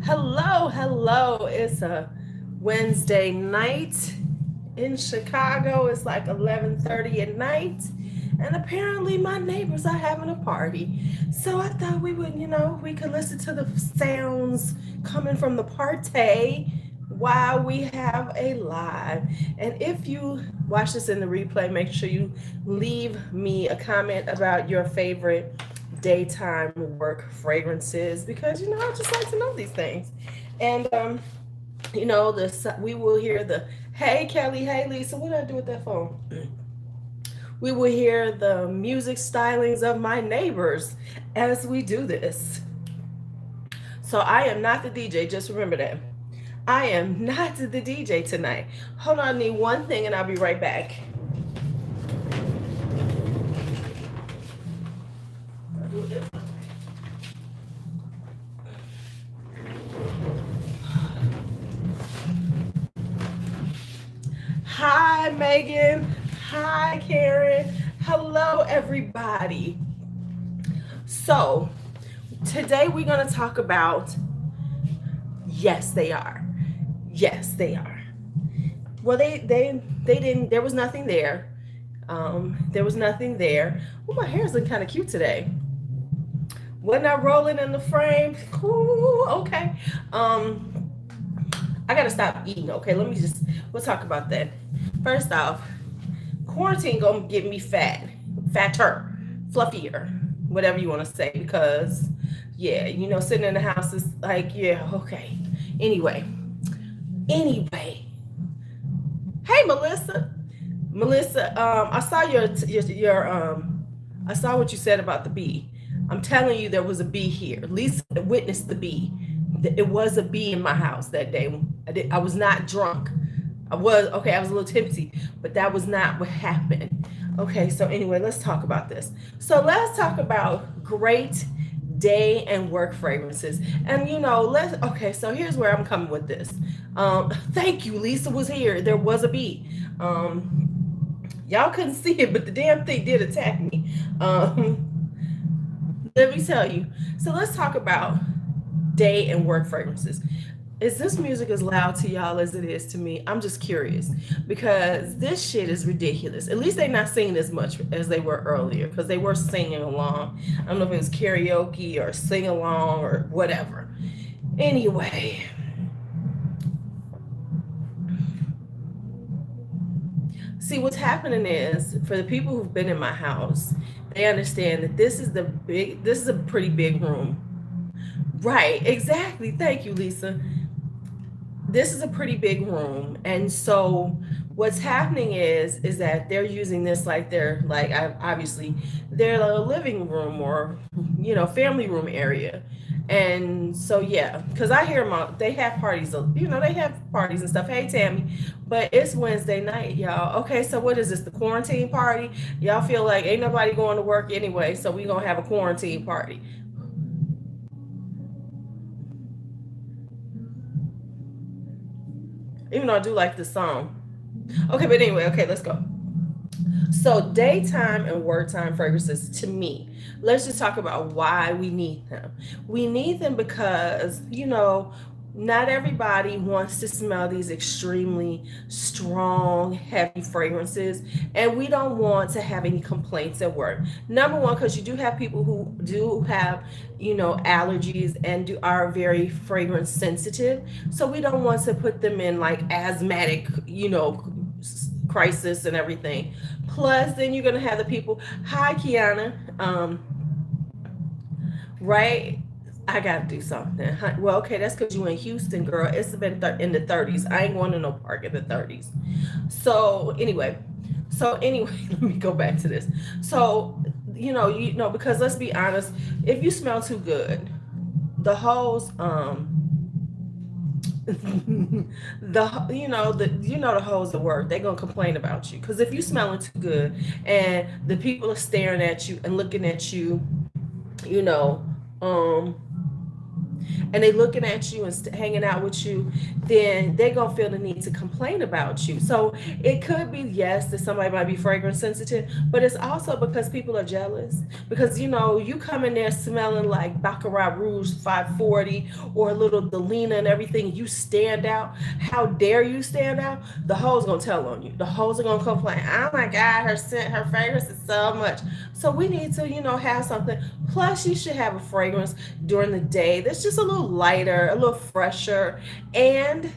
Hello. It's a Wednesday night in Chicago. It's like 11:30 at night. And apparently my neighbors are having a party. So I thought we could listen to the sounds coming from the party while we have a live. And if you watch this in the replay, make sure you leave me a comment about your favorite daytime work fragrances because I just like to know these things. And we will hear the hey Kelly, hey Lisa, what did I do with that phone? We will hear the music stylings of my neighbors as we do this. So I am not the DJ, just remember that. I am not the DJ tonight. Hold on, I need one thing and I'll be right back. Hi, Megan. Hi, Karen. Hello, everybody. So, today we're going to talk about yes, they are. Yes, they are. Well, they didn't. There was nothing there. There was nothing there. Oh, my hair's looking kind of cute today. Wasn't I rolling in the frame? Cool. Okay. Um, I gotta stop eating. Okay, we'll talk about that. First off, quarantine gonna get me fatter, fluffier, whatever you want to say. Because yeah, sitting in the house is like yeah, okay. Anyway, anyway. Hey, Melissa, I saw I saw what you said about the bee. I'm telling you, there was a bee here. Lisa witnessed the bee. It was a bee in my house that day. I was not drunk. I was a little tipsy, but that was not what happened. Okay, so anyway, let's talk about this. So let's talk about great day and work fragrances. And so here's where I'm coming with this. Thank you, Lisa was here. There was a bee. Y'all couldn't see it, but the damn thing did attack me. Let me tell you. So let's talk about day and work fragrances. Is this music as loud to y'all as it is to me? I'm just curious because this shit is ridiculous. At least they're not singing as much as they were earlier because they were singing along. I don't know if it was karaoke or sing along or whatever. Anyway, see what's happening is for the people who've been in my house, they understand that this is a pretty big room. Right, exactly. Thank you, Lisa. This is a pretty big room, and so what's happening is that they're using this like obviously their living room or family room area. And so yeah, because I hear them out, they have parties, they have parties and stuff. Hey Tammy, but it's Wednesday night, y'all. Okay, so what is this, the quarantine party? Y'all feel like ain't nobody going to work anyway, so we gonna have a quarantine party. Even though I do like this song. Okay, but anyway, okay, let's go. So daytime and work time fragrances to me, let's just talk about why we need them. We need them because, not everybody wants to smell these extremely strong, heavy fragrances, and we don't want to have any complaints at work. Number one, because you do have people who do have, allergies and are very fragrance sensitive. So we don't want to put them in like asthmatic, crisis and everything. Plus, then you're gonna have the people. Hi, Kiana. Right? I gotta do something. Well, okay, that's because you in Houston, girl. It's been in the 30s. I ain't going to no park in the 30s. So anyway, let me go back to this. So because let's be honest, if you smell too good, the hoes the hoes at work, they're gonna complain about you because if you smelling too good and the people are staring at you and looking at you, you know um and they looking at you and hanging out with you, then they're gonna feel the need to complain about you. So it could be, yes, that somebody might be fragrance sensitive, but it's also because people are jealous. Because you come in there smelling like Baccarat Rouge 540 or a little Delina and everything, you stand out. How dare you stand out? The hoes gonna tell on you. The hoes are gonna complain. Oh my God, her scent, her fragrance is so much. So we need to, have something. Plus, you should have a fragrance during the day that's just a little lighter, a little fresher, and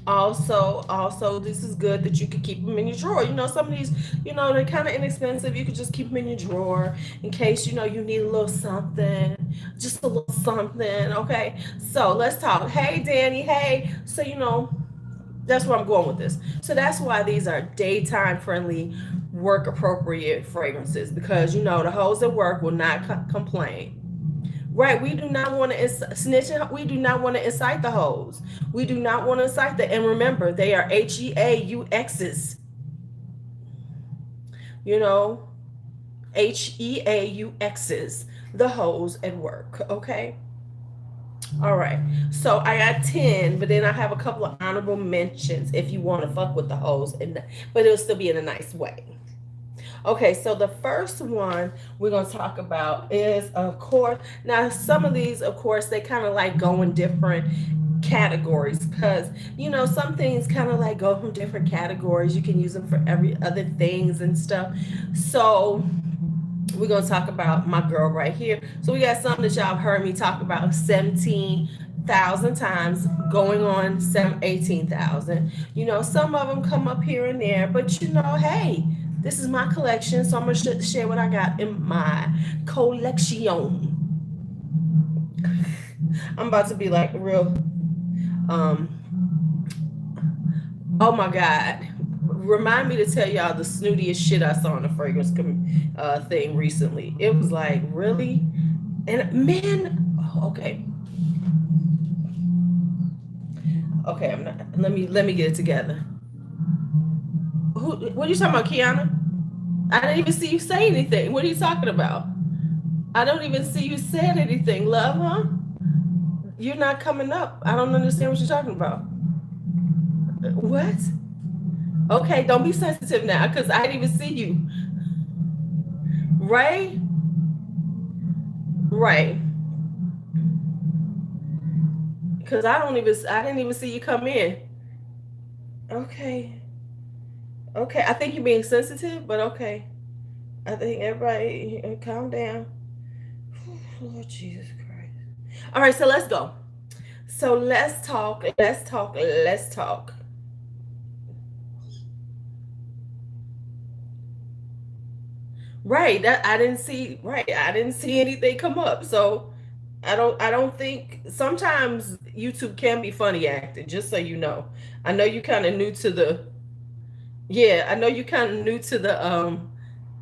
also this is good that you could keep them in your drawer. Some of these, they're kind of inexpensive. You could just keep them in your drawer in case you need a little something, just a little something. Okay, so let's talk. Hey Danny, hey. So that's where I'm going with this. So that's why these are daytime friendly, work appropriate fragrances, because the hoes at work will not complain. Right, we do not want to snitching. We do not want to incite the hoes. We do not want to incite the. And remember, they are HEAUXs. You know, HEAUXs. The hoes at work. Okay. All right. So I got 10, but then I have a couple of honorable mentions if you want to fuck with the hoes, but it'll still be in a nice way. Okay, so the first one we're going to talk about is, of course, now some of these, of course, they kind of like go in different categories, because some things kind of like go from different categories. You can use them for every other things and stuff. So we're going to talk about my girl right here. So we got some that y'all have heard me talk about 17,000 times, going on 18,000. Some of them come up here and there, but hey, this is my collection, so I'm going to share what I got in my collection. I'm about to be like real, oh my God. Remind me to tell y'all the snootiest shit I saw in a fragrance thing recently. It was like, really? And man, okay. Okay, I'm not, let me get it together. What are you talking about, Kiana? I didn't even see you say anything. What are you talking about? I don't even see you said anything, love, huh? You're not coming up. I don't understand what you're talking about. What? Okay, don't be sensitive now, because I didn't even see you. Right? Right. Because I didn't even see you come in. Okay. Okay, I think you're being sensitive, but okay. I think everybody calm down. Lord Jesus Christ. All right, so let's go. So let's talk. Right, that I didn't see. Right, I didn't see anything come up. So I don't think, sometimes YouTube can be funny acting, just so you know. I know you kind of new to the Yeah, I know you kind of new to the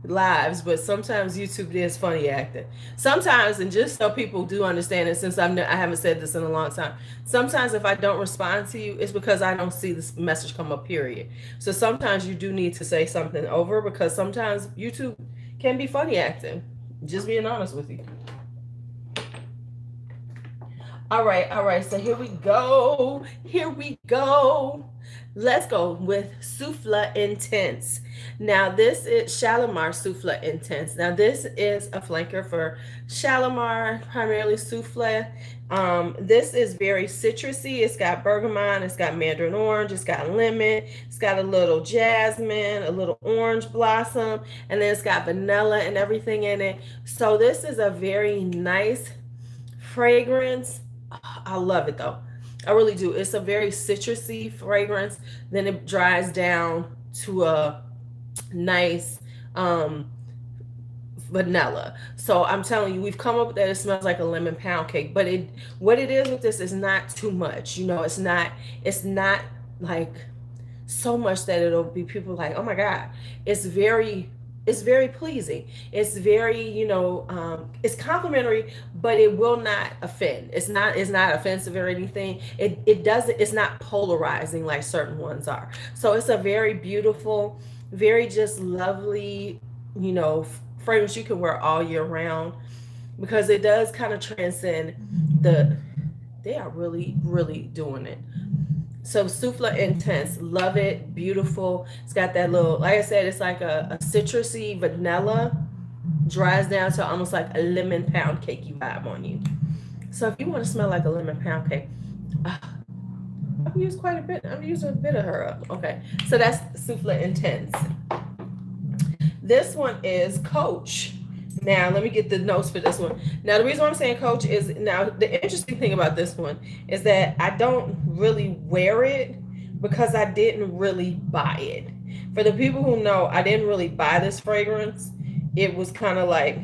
lives, but sometimes YouTube is funny acting. Sometimes, and just so people do understand it, since I haven't said this in a long time, sometimes if I don't respond to you, it's because I don't see this message come up, period. So sometimes you do need to say something over, because sometimes YouTube can be funny acting. Just being honest with you. All right. So here we go. Let's go with Souffle Intense. Now, this is Shalimar Souffle Intense. Now, this is a flanker for Shalimar, primarily souffle. This is very citrusy. It's got bergamot, it's got mandarin orange, it's got lemon, it's got a little jasmine, a little orange blossom, and then it's got vanilla and everything in it. So this is a very nice fragrance. I love it though. I really do. It's a very citrusy fragrance. Then it dries down to a nice vanilla. So I'm telling you, we've come up with that. It smells like a lemon pound cake. But what it is with this is not too much. It's not like so much that it'll be people like, oh my God. It's very pleasing. It's very, it's complimentary, but it will not offend. It's not offensive or anything. It doesn't, it's not polarizing like certain ones are. So it's a very beautiful, very just lovely, fragrance you can wear all year round, because it does kind of transcend they are really, really doing it. So Souffle Intense, love it, beautiful. It's got that little, like I said, it's like a citrusy vanilla, dries down to almost like a lemon pound cakey vibe on you. So if you want to smell like a lemon pound cake, uh, I've used quite a bit. I'm using a bit of her up. Okay, so that's Souffle Intense. This one is Coach. Now, let me get the notes for this one. Now, the reason why I'm saying Coach is, now, the interesting thing about this one is that I don't really wear it because I didn't really buy it. For the people who know, I didn't really buy this fragrance. It was kind of like,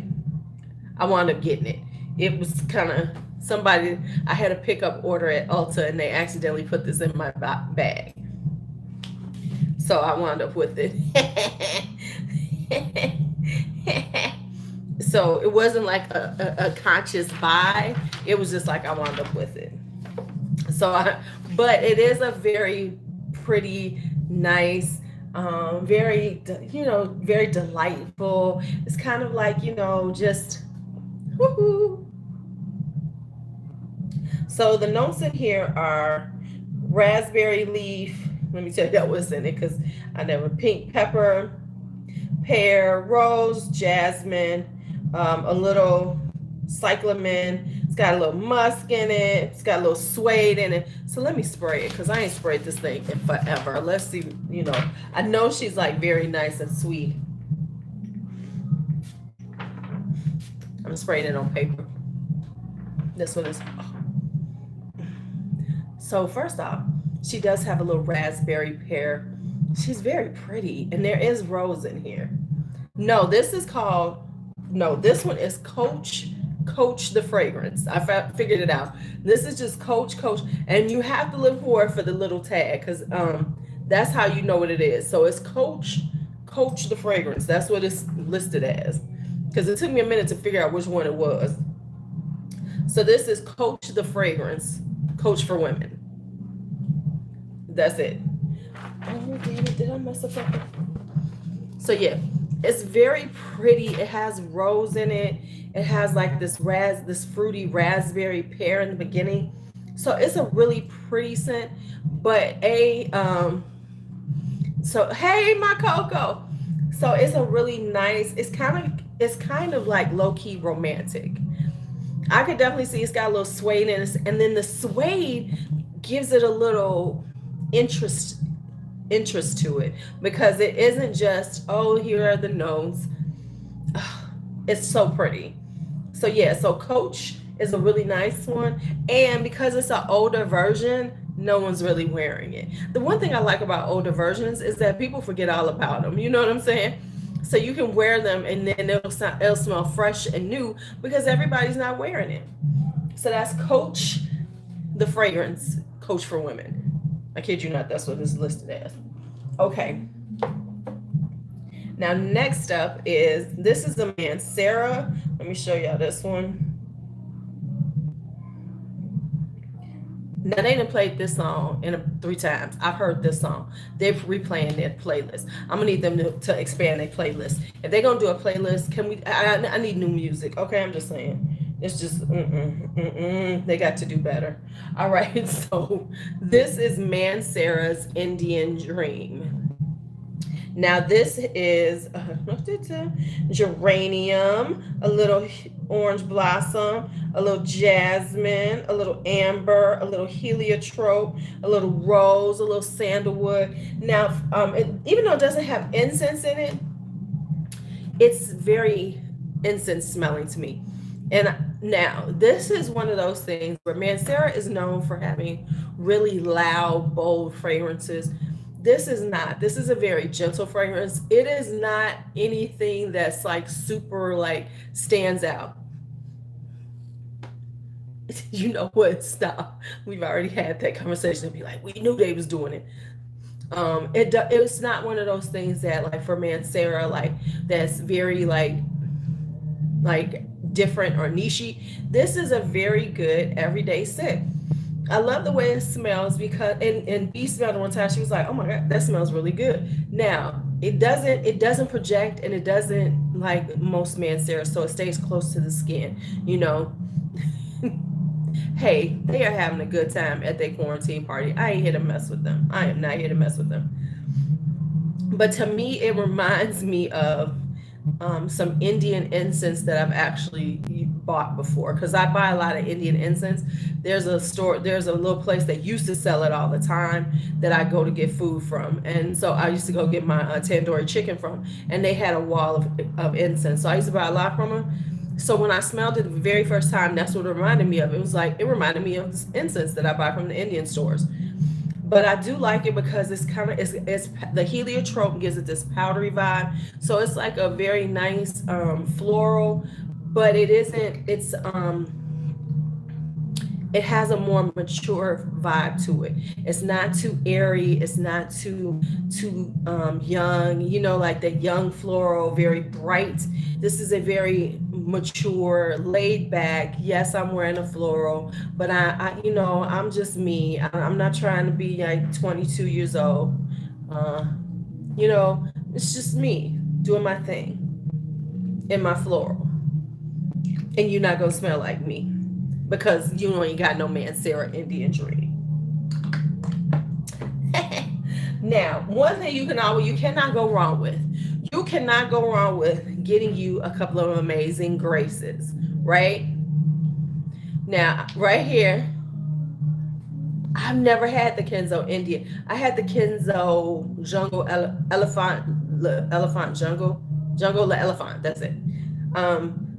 I wound up getting it. It was kind of somebody, I had a pickup order at Ulta and they accidentally put this in my bag. So I wound up with it. So it wasn't like a conscious buy. It was just like I wound up with it. But it is a very pretty, nice, very, very delightful. It's kind of like, just woohoo. So the notes in here are raspberry leaf. Let me tell you what's in it because I never, pink pepper, pear, rose, jasmine, a little cyclamen. It's got a little musk in it. It's got a little suede in it. So let me spray it because I ain't sprayed this thing in forever. Let's see, I know she's like very nice and sweet. I'm spraying it on paper. This one is, So first off, she does have a little raspberry pear. She's very pretty, and there is rose in here. No, this one is Coach the fragrance. I figured it out. This is just Coach, and you have to look for the little tag because that's how you know what it is. So it's Coach the fragrance. That's what it's listed as because it took me a minute to figure out which one it was. So this is Coach the fragrance, Coach for women. That's it. Oh, damn it. Did I mess up something? So yeah, it's very pretty. It has rose in it. It has like this fruity raspberry pear in the beginning. So it's a really pretty scent. But so hey, my Coco. So it's a really nice, it's kind of like low-key romantic. I could definitely see it's got a little suede in it. And then the suede gives it a little interest to it because it isn't just, oh, here are the notes. It's so pretty. So yeah, so Coach is a really nice one, and because it's an older version, no one's really wearing it. The one thing I like about older versions is that people forget all about them. You know what I'm saying? So you can wear them and then it'll smell fresh and new because everybody's not wearing it. So that's Coach the fragrance, Coach for women. I kid you not, that's what it's listed as. Okay. Now, next up this is the Mancera. Let me show y'all this one. Now, they done played this song 3 times. I've heard this song. They're replaying their playlist. I'm gonna need them to expand their playlist. If they're gonna do a playlist, I need new music. Okay, I'm just saying. It's just, they got to do better. All right, so this is Mancera's Indian Dream. Now this is geranium, a little orange blossom, a little jasmine, a little amber, a little heliotrope, a little rose, a little sandalwood. Now, even though it doesn't have incense in it, it's very incense smelling to me. And now this is one of those things where Mancera is known for having really loud, bold fragrances. This is not. This is a very gentle fragrance. It is not anything that's like super like stands out. You know what? Stop. We've already had that conversation and be like, we knew they was doing it. It's not one of those things that like for Mancera, like that's very like different or nichey. This is a very good everyday scent. I love the way it smells because, and B smelled it one time. She was like, "Oh my God, that smells really good." Now it doesn't project, and it doesn't like most Mancera, so it stays close to the skin. You know, hey, they are having a good time at their quarantine party. I ain't here to mess with them. I am not here to mess with them. But to me, it reminds me of some Indian incense that I've actually bought before, because I buy a lot of Indian incense. There's a little place that used to sell it all the time that I go to get food from. And so I used to go get my tandoori chicken from, and they had a wall of incense. So I used to buy a lot from them. So when I smelled it the very first time, that's what it reminded me of. It reminded me of this incense that I buy from the Indian stores. But I do like it because it's the heliotrope gives it this powdery vibe. So it's like a very nice floral, but it isn't. It has a more mature vibe to it. It's not too airy. It's not too young. You know, like the young floral, very bright. This is a very mature, laid back. Yes, I'm wearing a floral, but I'm just me. I'm not trying to be like 22 years old. Uh, it's just me doing my thing in my floral, and you're not gonna smell like me because you ain't got no Mancera Indian Dream. Now, one thing you cannot go wrong with. You cannot go wrong with getting you a couple of amazing graces, right? Now, right here, I've never had the Kenzo Indian. I had the Kenzo Jungle Elephant Jungle Le Elephant. That's it.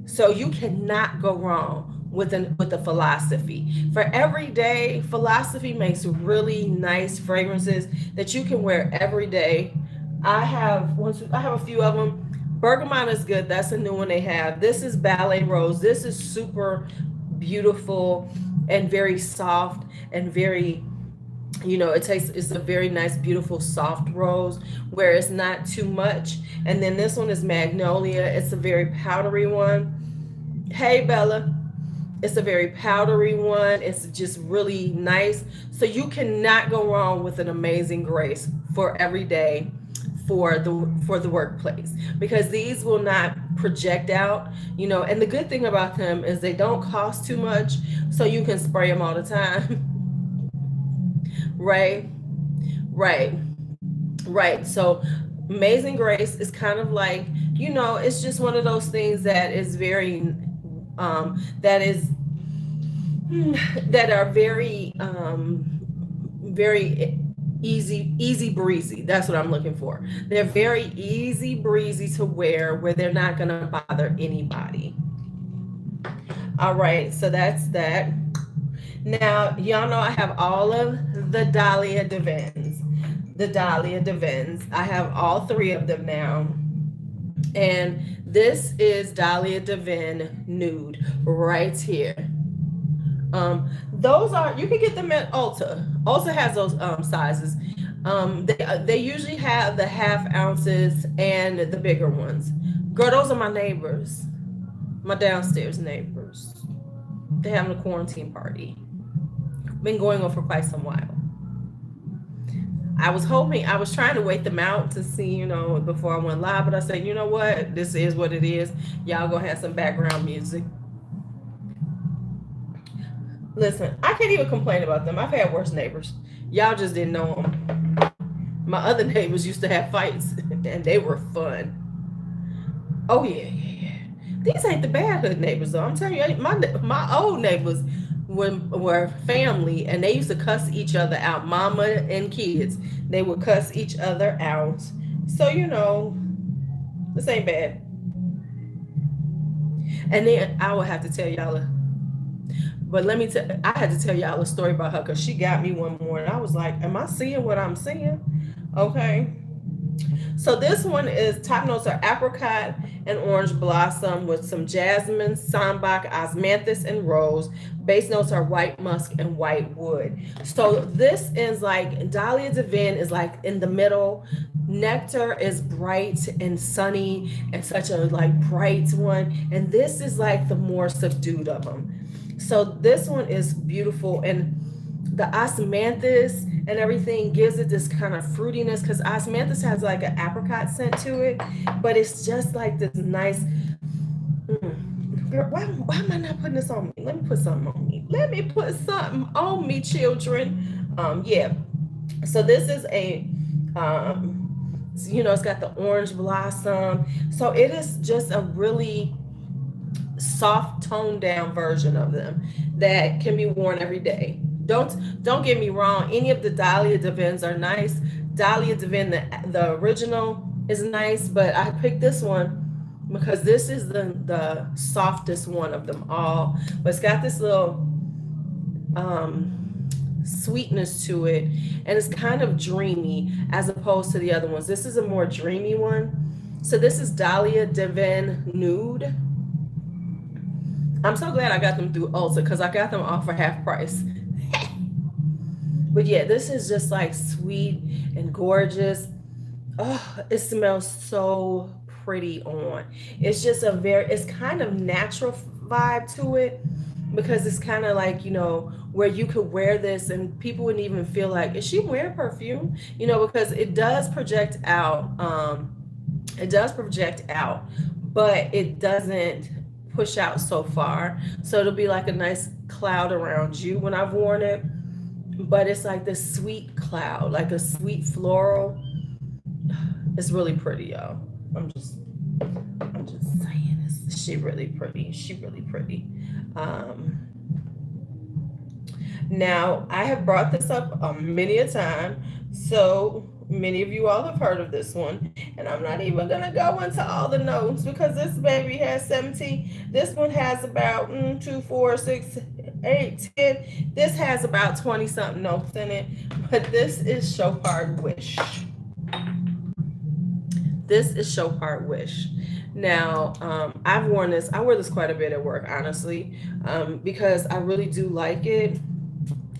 So you cannot go wrong with a philosophy. For every day, philosophy makes really nice fragrances that you can wear every day. I have a few of them. Bergamot is good. That's a new one they have. This is Ballet Rose. This is super beautiful and very soft and very, it's a very nice, beautiful, soft rose where it's not too much. And then this one is Magnolia. It's a very powdery one. Hey, Bella. It's a very powdery one. It's just really nice. So you cannot go wrong with an amazing grace for every day for the workplace, because these will not project out, and the good thing about them is they don't cost too much, so you can spray them all the time. Right, right. So Amazing Grace is kind of like, it's just one of those things that is very that are very very easy breezy. That's what I'm looking for. They're very easy breezy to wear where they're not going to bother anybody. All right, so that's that. Now, y'all know I have all of the Dahlia Divins. I have all three of them now. And this is Dahlia Divin Nude right here. Those are, you can get them at Ulta. Ulta has those sizes. They usually have the half ounces and the bigger ones. Girl, those are my neighbors, my downstairs neighbors. They're having a quarantine party. Been going on for quite some while. I was trying to wait them out to see, before I went live, but I said, you know what? This is what it is. Y'all gonna have some background music. Listen, I can't even complain about them. I've had worse neighbors. Y'all just didn't know them. My other neighbors used to have fights, and they were fun. Oh, yeah. These ain't the bad hood neighbors, though. I'm telling you, my old neighbors were family, and they used to cuss each other out, mama and kids. They would cuss each other out. So, this ain't bad. And then I would have to tell y'all, but I had to tell y'all a story about her, because she got me one morning. I was like, am I seeing what I'm seeing? Okay. So this one is, top notes are apricot and orange blossom with some jasmine, sambac, osmanthus, and rose. Base notes are white musk and white wood. So this is like, Dahlia Divin is like in the middle. Nectar is bright and sunny and such a bright one. And this is like the more subdued of them. So this one is beautiful, and the osmanthus and everything gives it this kind of fruitiness, because osmanthus has like an apricot scent to it, but it's just like this nice. Girl, why am I not putting this on me? Let me put something on me. let me put something on me, children. Yeah. So this is a, it's got the orange blossom. So it is just a really soft, toned down version of them that can be worn every day. Don't get me wrong. Any of the Dahlia Divins are nice. Dahlia Divin, the original, is nice, but I picked this one because this is the softest one of them all. But it's got this little sweetness to it, and it's kind of dreamy as opposed to the other ones. This is a more dreamy one. So this is Dahlia Divin Nude. I'm so glad I got them through Ulta because I got them all for half price. But yeah, this is just like sweet and gorgeous. Oh, it smells so pretty on. It's just it's kind of natural vibe to it, because it's kind of like, where you could wear this and people wouldn't even feel like, is she wearing perfume? Because it does project out. But it doesn't push out so far. So it'll be like a nice cloud around you when I've worn it. But it's like this sweet cloud, like a sweet floral. It's really pretty, y'all. I'm just saying, she really pretty. She really pretty. Now I have brought this up many a time, so many of you all have heard of this one, and I'm not even gonna go into all the notes because this baby has 17. This one has about 2, 4, 6, 8, 10. This has about 20 something notes in it, but this is Chopard Wish. This is Chopard Wish. Now, I've worn this. I wear this quite a bit at work, honestly, because I really do like it.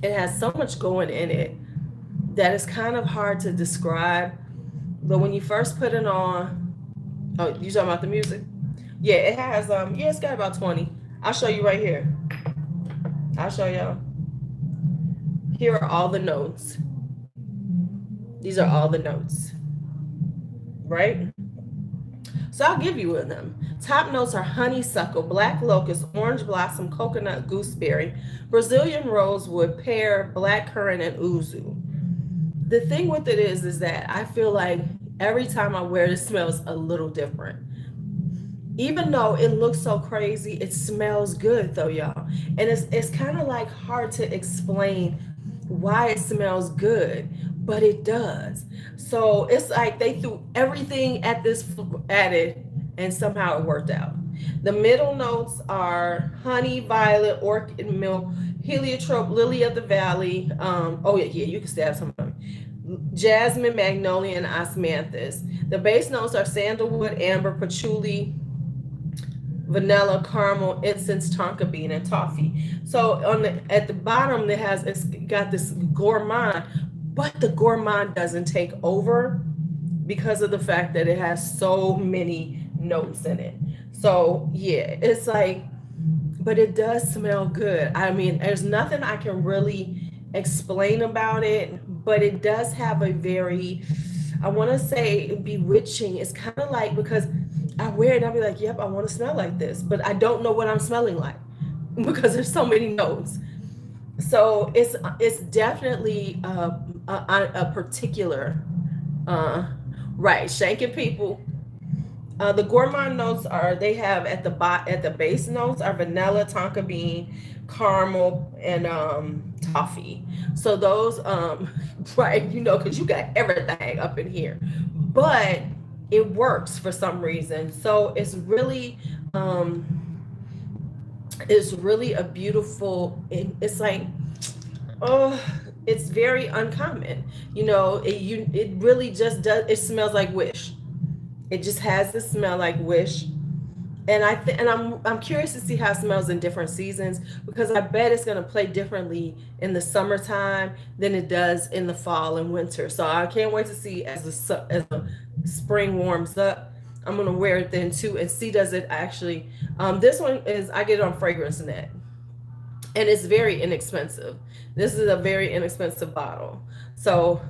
It has so much going in it that it's kind of hard to describe. But when you first put it on, oh, you talking about the music? Yeah, it has, it's got about 20. I'll show you right here. I'll show y'all. Here are all the notes. These are all the notes, right? So I'll give you them. Top notes are honeysuckle, black locust, orange blossom, coconut, gooseberry, Brazilian rosewood, pear, black currant, and ouzo. The thing with it is that I feel like every time I wear it, it smells a little different. Even though it looks so crazy, it smells good though, y'all. And it's kind of like hard to explain why it smells good, but it does. So it's like they threw everything at it, and somehow it worked out. The middle notes are honey, violet, orchid milk, heliotrope, lily of the valley. You can stab some of them. Jasmine, magnolia, and osmanthus. The base notes are sandalwood, amber, patchouli, vanilla, caramel, incense, tonka bean, and toffee. So at the bottom, it's got this gourmand, but the gourmand doesn't take over because of the fact that it has so many notes in it. So yeah, it's like, but it does smell good. I mean, there's nothing I can really explain about it, but it does have a very, I want to say, bewitching. It's kind of like, because I wear it and I'll be like, yep, I want to smell like this, but I don't know what I'm smelling like because there's so many notes. So it's definitely a particular, right, shanking people. The gourmand notes they have at the base notes are vanilla, tonka bean, caramel, and toffee. So those, right, because you got everything up in here, but it works for some reason. So it's really a beautiful, it's like, it's very uncommon. It really just does. It smells like Wish. It just has the smell like Wish. And I'm curious to see how it smells in different seasons, because I bet it's going to play differently in the summertime than it does in the fall and winter. So I can't wait to see as the spring warms up. I'm going to wear it then too and see, does it actually, this one is, I get it on Fragrance Net, and it's very inexpensive. This is a very inexpensive bottle. So,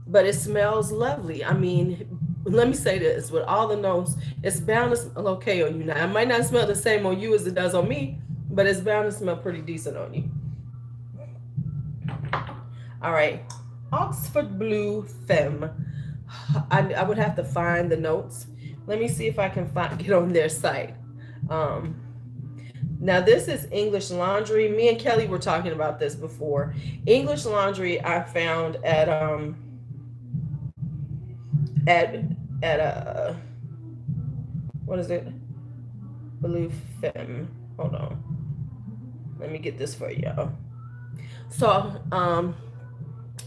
but it smells lovely. I mean, let me say this, with all the notes, it's bound to smell okay on you. Now, it might not smell the same on you as it does on me, but it's bound to smell pretty decent on you. All right, Oxford Blue Femme. I would have to find the notes. Let me see if I can get on their site. Um, Now this is English Laundry. Me and Kelly were talking about this before. English Laundry I found at what is it? Blue Femme. Hold on. Let me get this for y'all. So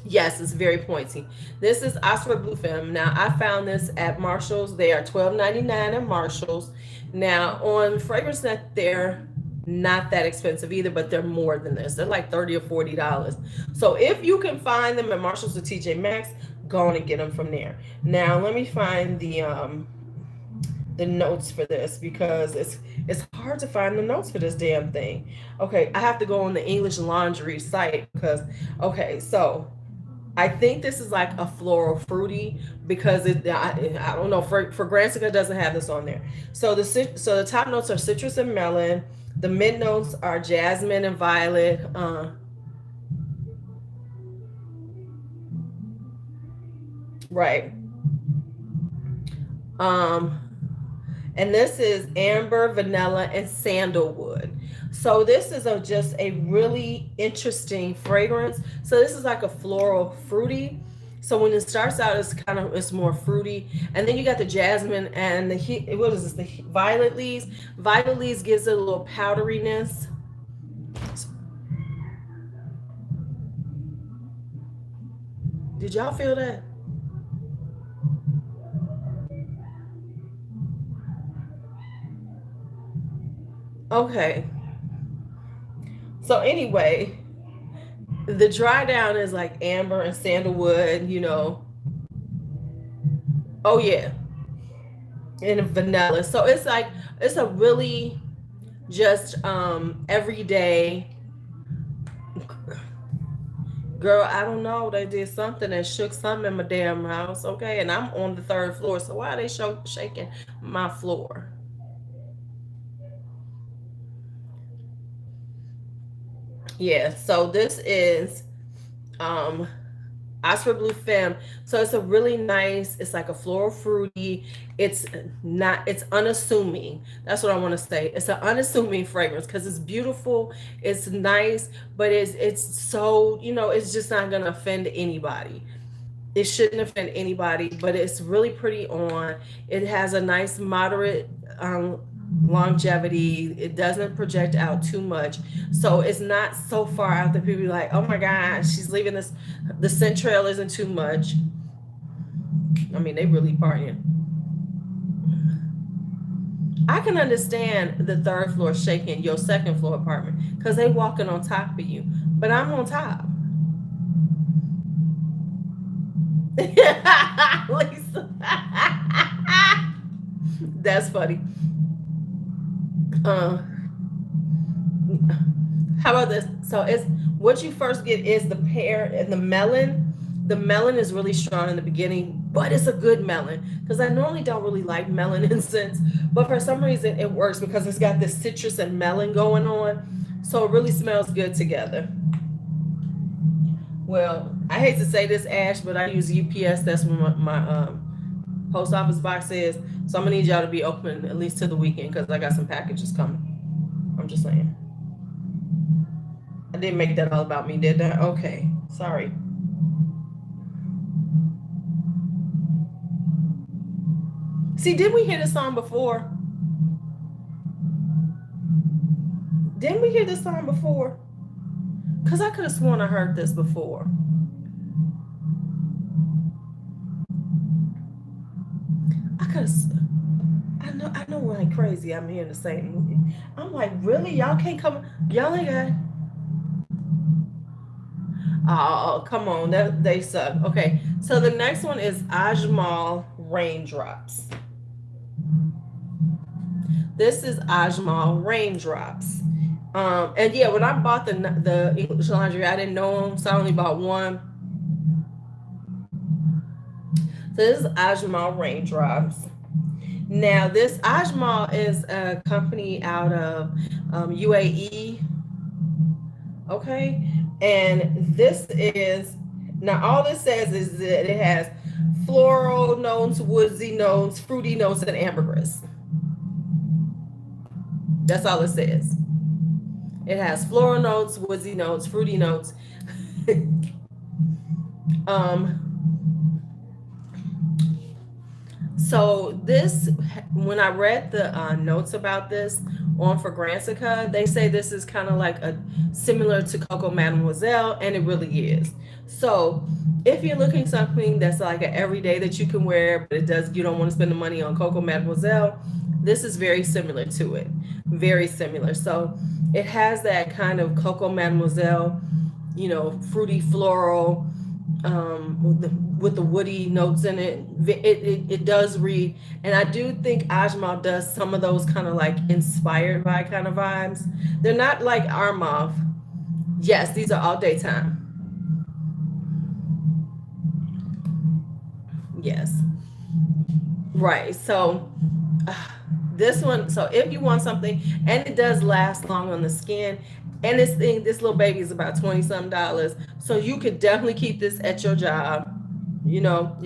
yes, it's very pointy. This is Oxford Blue Femme. Now I found this at Marshall's. They are $12.99 at Marshall's. Now on Fragrance Net, they're not that expensive either, but they're more than this. They're like $30 or $40. So if you can find them at Marshalls or TJ Maxx, go on and get them from there. Now let me find the notes for this because it's hard to find the notes for this damn thing. Okay, I have to go on the English Laundry site because okay, so I think this is like a floral fruity because I don't know, for Fragrantica doesn't have this on there. So the top notes are citrus and melon. The mid notes are jasmine and violet. Right. Um, and this is amber, vanilla, and sandalwood. So this is just a really interesting fragrance. So this is like a floral fruity. So when it starts out, it's more fruity, and then you got the jasmine and what is this? The violet leaves. Violet leaves gives it a little powderiness. Did y'all feel that? Okay. So anyway, the dry down is like amber and sandalwood, Oh yeah, and vanilla. So it's like it's a really just everyday girl. I don't know. They did something and shook something in my damn house. Okay, and I'm on the third floor. So why are they shaking my floor? Yeah. So this is um Oxford Blue Femme. So it's a really nice, it's like a floral fruity. It's it's unassuming. That's what I want to say. It's an unassuming fragrance because it's beautiful, it's nice, but it's so, it's just not gonna offend anybody. It shouldn't offend anybody, but it's really pretty on. It has a nice moderate um, longevity. It doesn't project out too much, so it's not so far out that people be like, "Oh my God, she's leaving this." The scent trail isn't too much. I mean, they really partying. I can understand the third floor shaking your second floor apartment because they walking on top of you, but I'm on top. Lisa. That's funny. Uh, how about this? So it's what you first get is the pear and the melon. The melon is really strong in the beginning, but it's a good melon because I normally don't really like melon incense, but for some reason it works because it's got this citrus and melon going on, so it really smells good together. Well, I hate to say this, Ash, but I use UPS. That's what my post office box is. So I'm gonna need y'all to be open at least to the weekend because I got some packages coming. I'm just saying. I didn't make that all about me, did I? Okay, sorry. See, didn't we hear this song before? Didn't we hear this song before? Because I could have sworn I heard this before. I could have. I know we're like crazy. I'm hearing the same movie. I'm like, really? Y'all can't come. Y'all ain't got. Oh, come on. They suck. Okay. So the next one is Ajmal Raindrops. This is Ajmal Raindrops. And yeah, when I bought the English Laundry, I didn't know them, so I only bought one. So this is Ajmal Raindrops. Now, this Ajmal is a company out of UAE. Okay. And this is, now all this says is that it has floral notes, woodsy notes, fruity notes, and ambergris. That's all it says. It has floral notes, woodsy notes, fruity notes. um, So this, when I read the notes about this on Fragrantica, they say this is kind of like a similar to Coco Mademoiselle, and it really is. So if you're looking something that's like an everyday that you can wear, but you don't want to spend the money on Coco Mademoiselle, this is very similar to it. Very similar. So it has that kind of Coco Mademoiselle, fruity floral, with the woody notes in it. It does read, and I do think Ajmal does some of those kind of like inspired by kind of vibes. They're not like Armaf. Yes, these are all daytime. Yes, right. So this one, so if you want something, and it does last long on the skin, and this little baby is about 20 some dollars, so you could definitely keep this at your job. You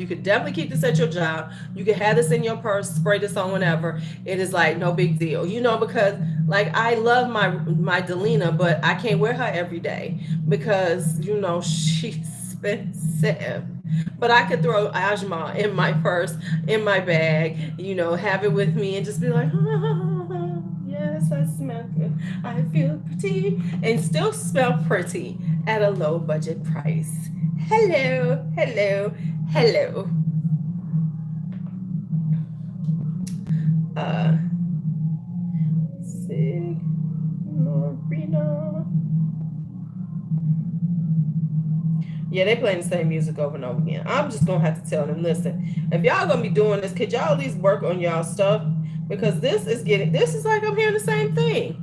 could definitely keep this at your job. You could have this in your purse, spray this on whenever. It is like no big deal, because like I love my Delina, but I can't wear her every day because she's expensive. But I could throw Ajma in my purse, in my bag, have it with me and just be like, oh, yes, I smell good. I feel pretty, and still smell pretty at a low budget price. Hello, hello, hello. Signorina. Yeah, they playing the same music over and over again. I'm just gonna have to tell them, listen, if y'all gonna be doing this, could y'all at least work on y'all stuff? Because this is like I'm hearing the same thing.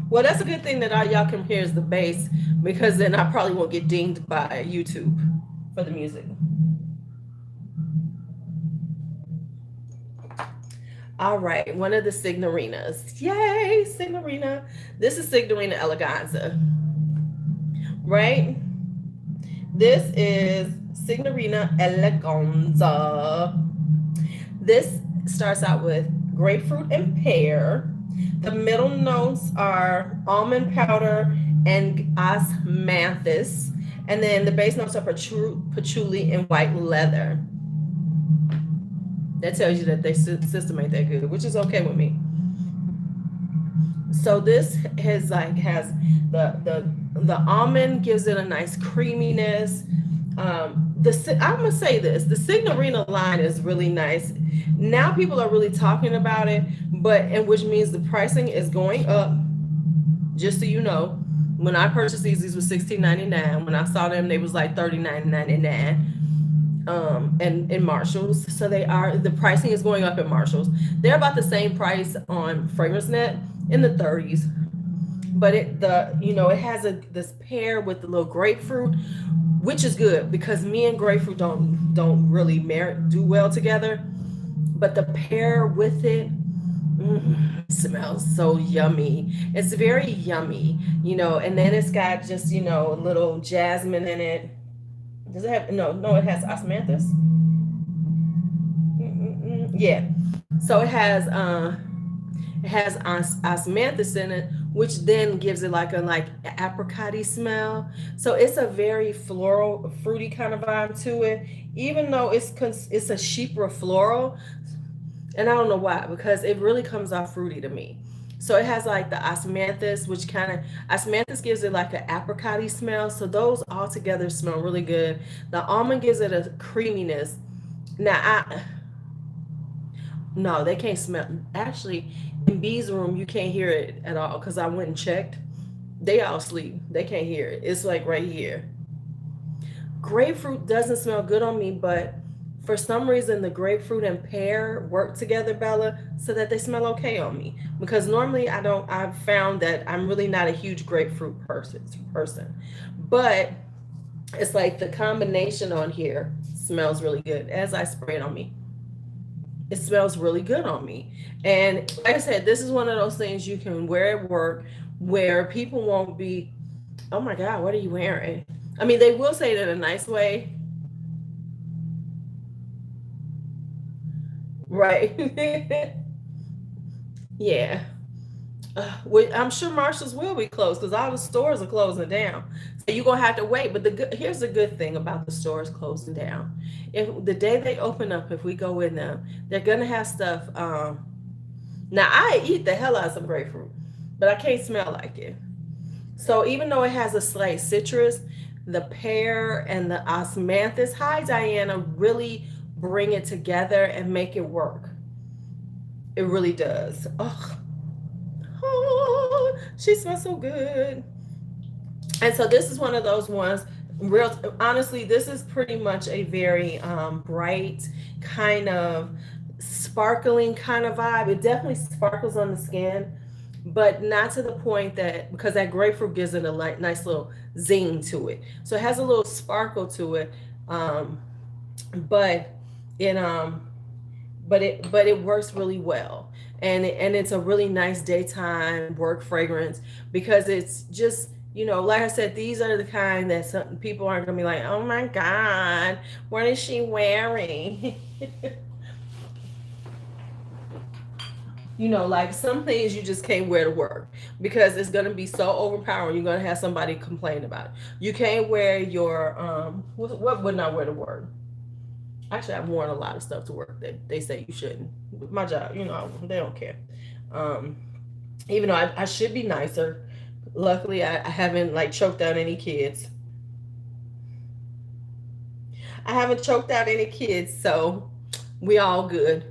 Well, that's a good thing that all y'all can hear is the bass, because then I probably won't get dinged by YouTube for the music. All right, one of the Signorinas. Yay, Signorina. This is Signorina Eleganza, right? This is Signorina Eleganza. This starts out with grapefruit and pear. The middle notes are almond powder and osmanthus. And then the base notes are patchouli and white leather. That tells you that their system ain't that good, which is okay with me. So this has the almond gives it a nice creaminess. I'm gonna say this: the Signorina line is really nice. Now people are really talking about it, and which means the pricing is going up. Just so you know, when I purchased these were $16.99. When I saw them, they was like $39.99. And in Marshalls, so the pricing is going up at Marshalls. They're about the same price on FragranceNet, in the 30s, but it has this pear with the little grapefruit, which is good because me and grapefruit don't really do well together, but the pear with it smells so yummy. It's very yummy, and then it's got just a little jasmine in it. Does it have no it has osmanthus. Yeah, so it has osmanthus in it, which then gives it like apricot-y smell. So it's a very floral, fruity kind of vibe to it, even though it's a chypre floral. And I don't know why, because it really comes off fruity to me. So it has like the osmanthus, which osmanthus gives it like an apricot-y smell. So those all together smell really good. The almond gives it a creaminess. Now no, they can't smell. Actually, in B's room, you can't hear it at all because I went and checked. They all sleep. They can't hear it. It's like right here. Grapefruit doesn't smell good on me, but for some reason, the grapefruit and pear work together, Bella, so that they smell okay on me. Because normally I've found that I'm really not a huge grapefruit person. But it's like the combination on here smells really good as I spray it on me. it smells really good on me. And like I said, this is one of those things you can wear at work where people won't be, oh my God, what are you wearing? I mean, they will say it in a nice way, right? Yeah. I'm sure Marshalls will be closed because all the stores are closing down. So you're gonna have to wait. But here's the good thing about the stores closing down. If the day they open up, if we go in them, they're gonna have stuff. Now I eat the hell out of some grapefruit, but I can't smell like it. So even though it has a slight citrus, the pear and the osmanthus, hi Diana, really bring it together and make it work. It really does. Oh, oh, she smells so good. And so this is one of those ones. Real honestly, this is pretty much a very bright kind of sparkling kind of vibe. It definitely sparkles on the skin, but not to the point that, because that grapefruit gives it a nice little zing to it. So it has a little sparkle to it, um, but it but it works really well, and it's a really nice daytime work fragrance because it's just, like I said, these are the kind that some people aren't gonna be like, oh my God, what is she wearing? Like some things you just can't wear to work because it's gonna be so overpowering. You're gonna have somebody complain about it. You can't wear your what wouldn't I wear to work? Actually, I've worn a lot of stuff to work that they say you shouldn't. With my job, they don't care. Um, Even though I should be nicer. Luckily, I haven't like choked out any kids. I haven't choked out any kids, so we all good.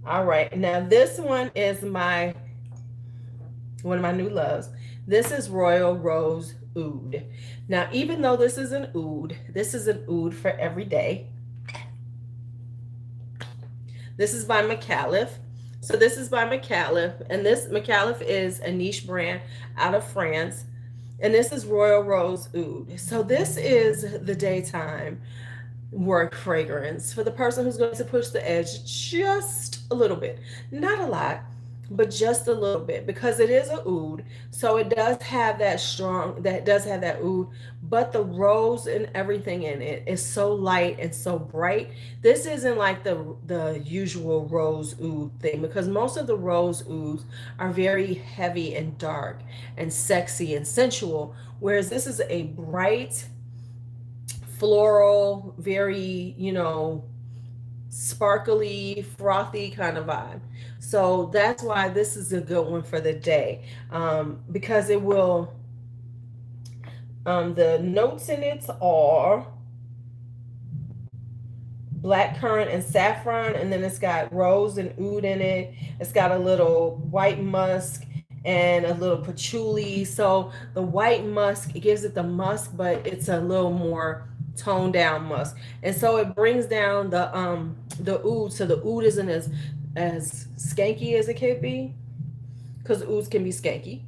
All right. Now this one is one of my new loves. This is Royal Rose Oud. Now, even though this is an oud for every day. This is by McAuliffe. So this is by McAuliffe, and this McAuliffe is a niche brand out of France, and this is Royal Rose Oud. So this is the daytime work fragrance for the person who's going to push the edge just a little bit, not a lot, but just a little bit, because it is a oud. So it does have that oud, but the rose and everything in it is so light and so bright. This isn't like the usual rose oud thing, because most of the rose ouds are very heavy and dark and sexy and sensual, whereas this is a bright floral, very, sparkly, frothy kind of vibe. So that's why this is a good one for the day, because it will, the notes in it are black currant and saffron, and then it's got rose and oud in it. It's got a little white musk and a little patchouli. So the white musk, it gives it the musk, but it's a little more toned down musk, and so it brings down the oud, so the oud isn't as skanky as it could be, because ouds can be skanky.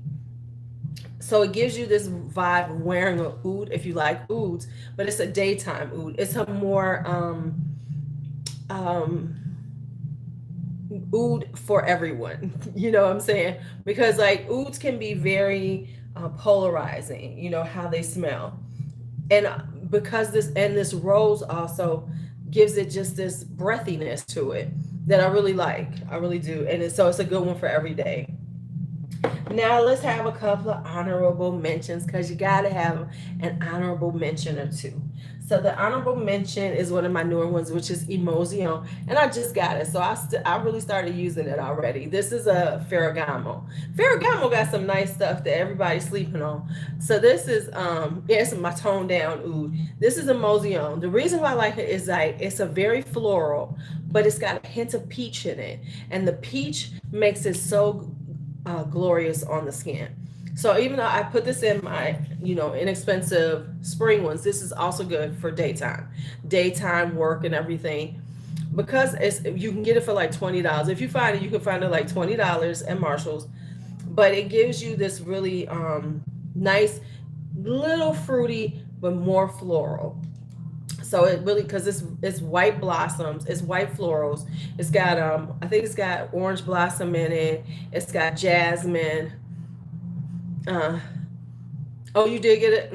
So it gives you this vibe of wearing a oud if you like ouds, but it's a daytime oud. It's a more oud for everyone. You know what I'm saying? Because like ouds can be very polarizing, how they smell. And because this rose also gives it just this breathiness to it that I really like. I really do. And so it's a good one for every day. Now let's have a couple of honorable mentions, because you got to have an honorable mention or two. So the honorable mention is one of my newer ones, which is Emotion, and I just got it, so I really started using it already. This is a Ferragamo. Ferragamo got some nice stuff that everybody's sleeping on. So this is it's my toned down oud. This is Emotion. The reason why I like it is like it's a very floral, but it's got a hint of peach in it, and the peach makes it so glorious on the skin. So even though I put this in my, inexpensive spring ones, this is also good for daytime work and everything, because you can get it for like $20. If you find it, you can find it like $20 at Marshalls, but it gives you this really nice, little fruity, but more floral. So it really, because it's white blossoms, it's white florals. It's got I think it's got orange blossom in it. It's got jasmine. Uh, oh, you did get it.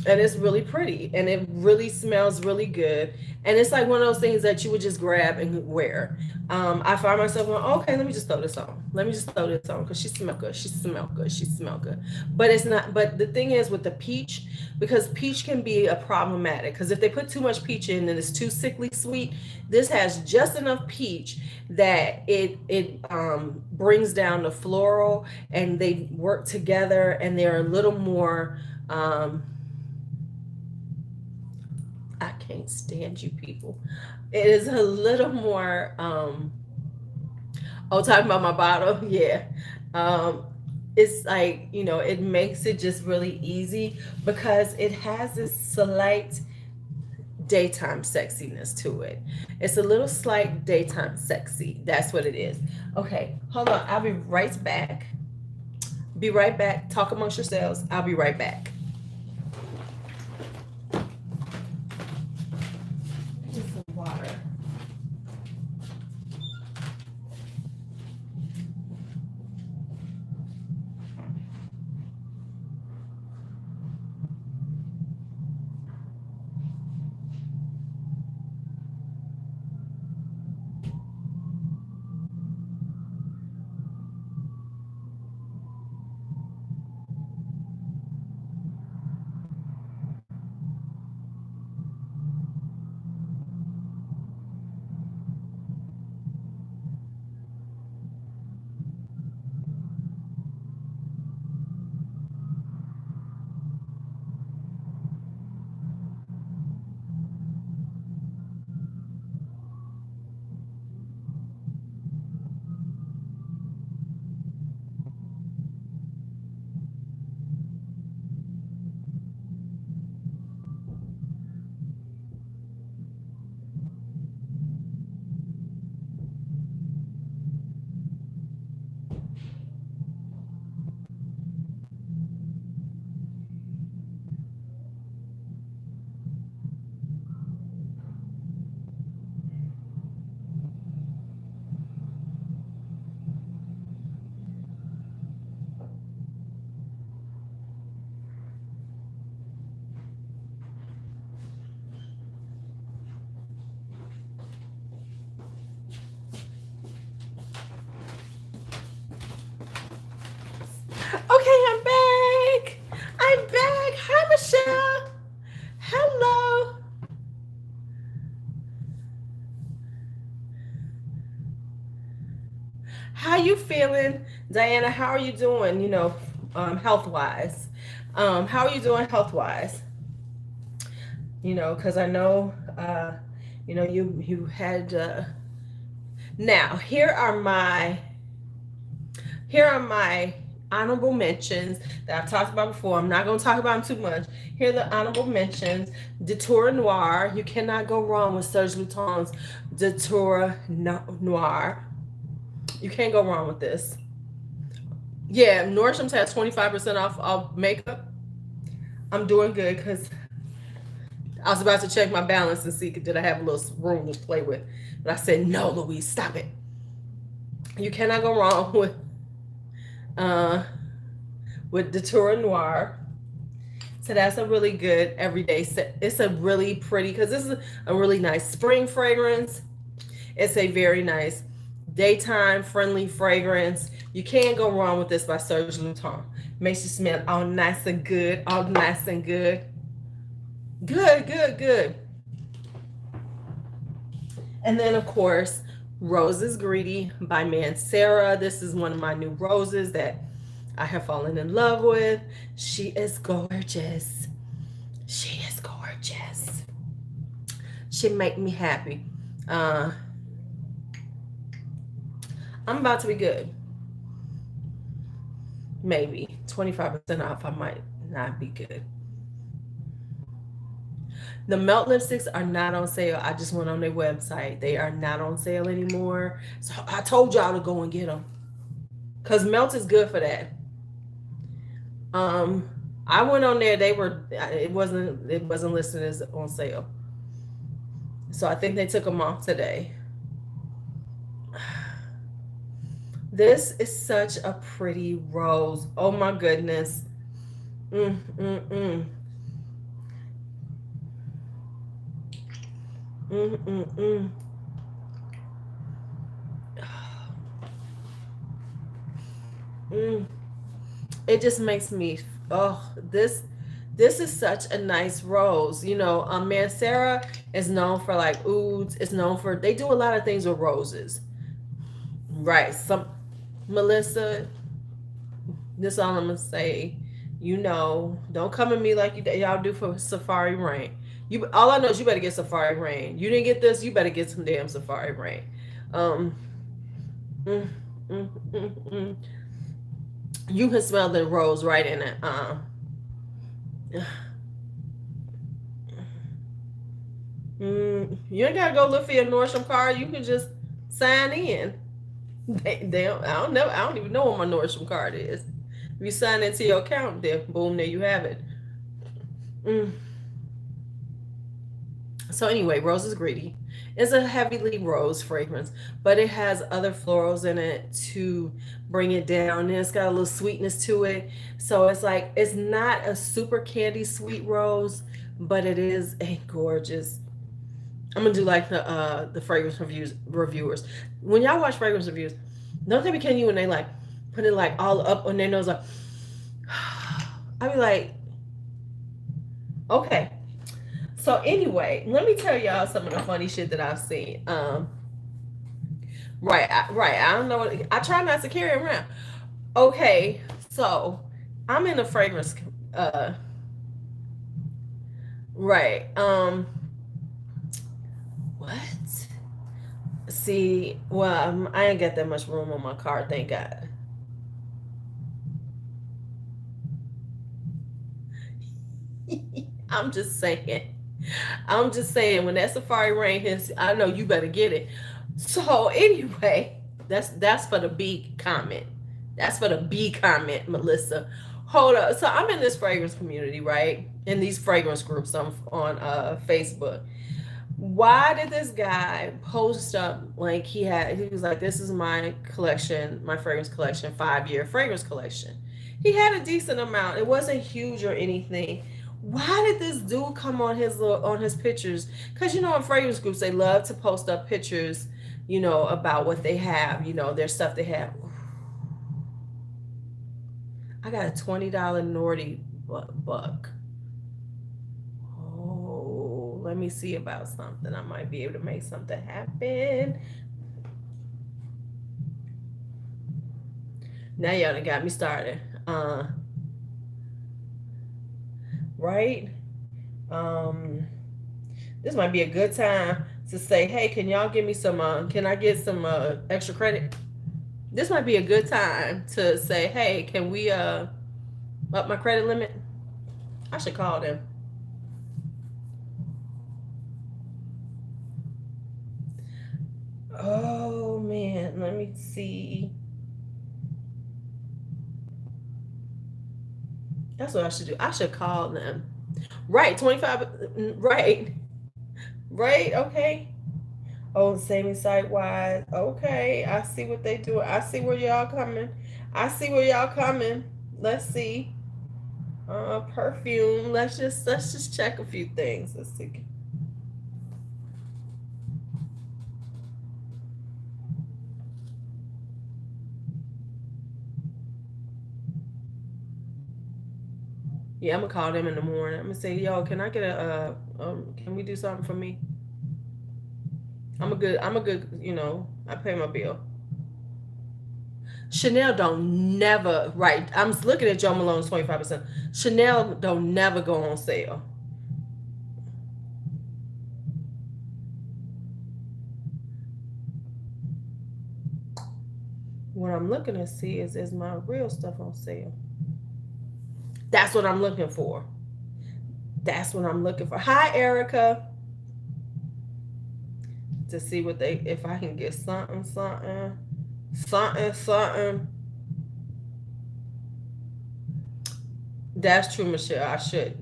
And it's really pretty, and it really smells really good, and it's like one of those things that you would just grab and wear. I find myself going, okay, let me just throw this on, let me just throw this on, because she smelled good, she smelled good, she smelled good. But it's not, but the thing is with the peach, because peach can be a problematic, because if they put too much peach in and it's too sickly sweet, this has just enough peach that it brings down the floral, and they work together, and they're a little more I can't stand you people. It is a little more oh, talking about my bottle, yeah. Um it's like, it makes it just really easy because it has this slight daytime sexiness to it. It's a little slight daytime sexy. That's what it is. Okay, hold on. I'll be right back. Be right back. Talk amongst yourselves. I'll be right back. Get some water. Okay, I'm back. I'm back. Hi, Michelle. Hello. How you feeling, Diana? How are you doing? Health wise. How are you doing health wise? Because I know, you had. Now here are my honorable mentions that I've talked about before. I'm not going to talk about them too much. Here are the honorable mentions. Detour Noir. You cannot go wrong with Serge Lutens Detour Noir. You can't go wrong with this. Yeah, Nordstrom's had 25% off makeup. I'm doing good because I was about to check my balance and see did I have a little room to play with. But I said, no, Louise, stop it. You cannot go wrong uh, with Detour Noir. So that's a really good everyday set. It's a really pretty, because this is a really nice spring fragrance. It's a very nice daytime friendly fragrance. You can't go wrong with this by Serge Lutens. Makes you smell all nice and good, all nice and good. Good, good, good. And then, of course, Rose is Greedy by Mancera. This is one of my new roses that I have fallen in love with. She is gorgeous. She is gorgeous. She make me happy. I'm about to be good. Maybe 25% off. I might not be good. The Melt lipsticks are not on sale. I just went on their website. They are not on sale anymore. So I told y'all to go and get them. Because Melt is good for that. I went on there. It wasn't listed as on sale. So I think they took them off today. This is such a pretty rose. Oh my goodness. Mm, mm, mm. Mm, mm, mm. Mm. It just makes me, oh, this is such a nice rose. Mancera is known for like ouds. It's known for, they do a lot of things with roses. Right. Melissa, this all I'm gonna say. Don't come at me like y'all do for Safari Rain. All I know is you better get Safari Rain. You didn't get this, you better get some damn Safari Rain. Um, mm, mm, mm, mm. You can smell the rose right in it. You ain't gotta go look for your Nordstrom card. You can just sign in. They don't, I don't know. I don't even know what my Nordstrom card is. If you sign into your account, there, boom, there you have it. Mm. So anyway, Rose is Greedy. It's a heavily rose fragrance, but it has other florals in it to bring it down. And it's got a little sweetness to it. So it's like it's not a super candy sweet rose, but it is a gorgeous. I'm gonna do like the fragrance reviewers. When y'all watch fragrance reviews, don't they be kidding you when they like put it like all up on their nose like I be like, okay. So anyway, let me tell y'all some of the funny shit that I've seen. Right. I don't know. I try not to carry around. Okay, so I'm in a fragrance. Uh, right. What? See, well, I ain't got that much room on my car. Thank God. I'm just saying. I'm just saying. When that Safari Rain hits, I know you better get it. So anyway, that's for the B comment. That's for the B comment, Melissa. Hold up. So I'm in this fragrance community, right? In these fragrance groups on Facebook. Why did this guy post up like he was like, this is my collection, my fragrance collection, 5-year fragrance collection. He had a decent amount. It wasn't huge or anything. Why did this dude come on his pictures? Because in fragrance groups they love to post up pictures, about what they have, their stuff they have. I got a $20 Naughty buck. Oh, let me see about something. I might be able to make something happen. Now y'all done got me started. Right? This might be a good time to say, hey, can y'all give me can I get some extra credit? This might be a good time to say, hey, can we up my credit limit? I should call them. Oh man, let me see. That's what I should do. I should call them. Right, 25. Right, right. Okay. Oh, saving site wise. Okay, I see what they do. I see where y'all coming. I see where y'all coming. Let's see. Perfume. Let's just check a few things. Let's see. Yeah, I'm gonna call them in the morning. I'm gonna say, yo, can I get can we do something for me? I'm a good, I pay my bill. Chanel don't never, right. I'm looking at Joe Malone's 25%. Chanel don't never go on sale. What I'm looking to see is my real stuff on sale. That's what I'm looking for. That's what I'm looking for. Hi, Erica. To see if I can get something. That's true, Michelle. I should.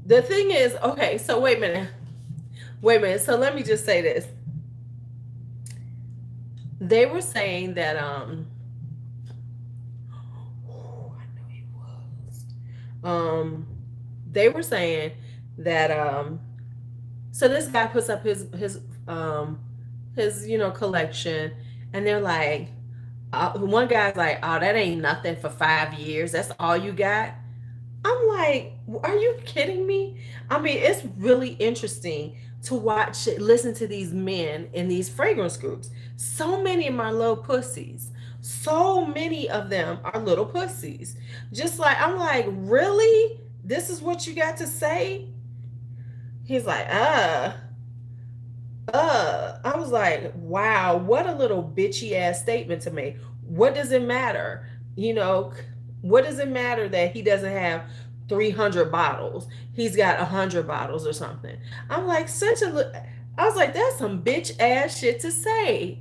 The thing is, okay, so wait a minute. Wait a minute. So let me just say this. They were saying that oh, I know he was. They were saying that so this guy puts up his collection, and they're like, one guy's like, oh, that ain't nothing for 5 years. That's all you got. I'm like, are you kidding me? I mean, it's really interesting to watch, listen to these men in these fragrance groups. So many of my little pussies. So many of them are little pussies. Just like, I'm like, really? This is what you got to say? He's like, I was like, wow, what a little bitchy ass statement to make. What does it matter? You know, what does it matter that he doesn't have 300 bottles? He's got 100 bottles or something. I'm like, I was like, that's some bitch ass shit to say.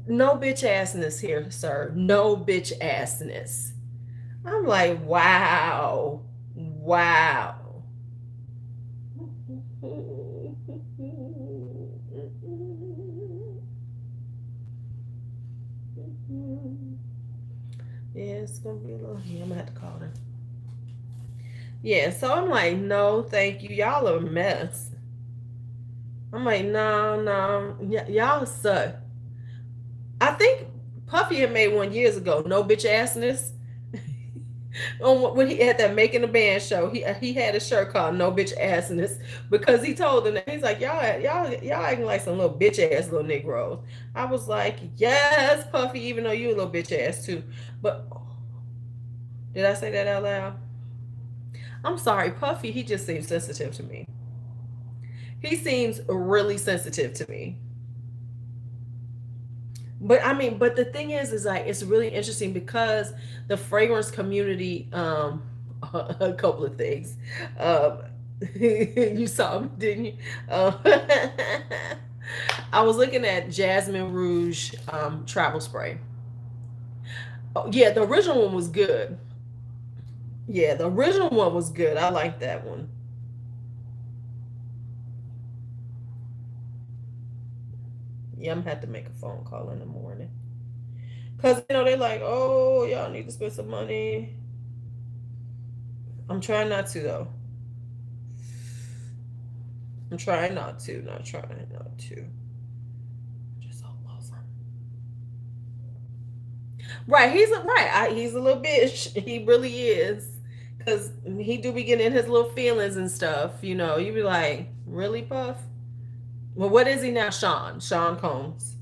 No bitch assness here, sir. No bitch assness. I'm like, wow. Wow. Yeah, it's gonna be a little. Yeah, I'm gonna have to call them. Yeah, so I'm like, no, thank you. Y'all are a mess. I'm like, no, no, y'all suck. I think Puffy had made one years ago. No bitch assness. When he had that making a band show, he had a shirt called "No Bitch Assness" because he told them that he's like, y'all acting like some little bitch ass little Negroes. I was like, yes, Puffy, even though you a little bitch ass too. But did I say that out loud? I'm sorry, Puffy. He just seems sensitive to me. He seems really sensitive to me. But I mean, but the thing is like it's really interesting because the fragrance community, a couple of things. Um, you saw me, didn't you? I was looking at Jasmine Rouge travel spray. Oh, yeah, the original one was good. Yeah, the original one was good. I like that one. Yeah, I'm gonna have to make a phone call in the morning. Cause they're like, oh, y'all need to spend some money. I'm trying not to though. I'm trying not to. Not trying not to. Just all over. Right, he's a little bitch. He really is. Cause he do be getting in his little feelings and stuff. You be like, really, Puff? Well, what is he now? Sean Combs.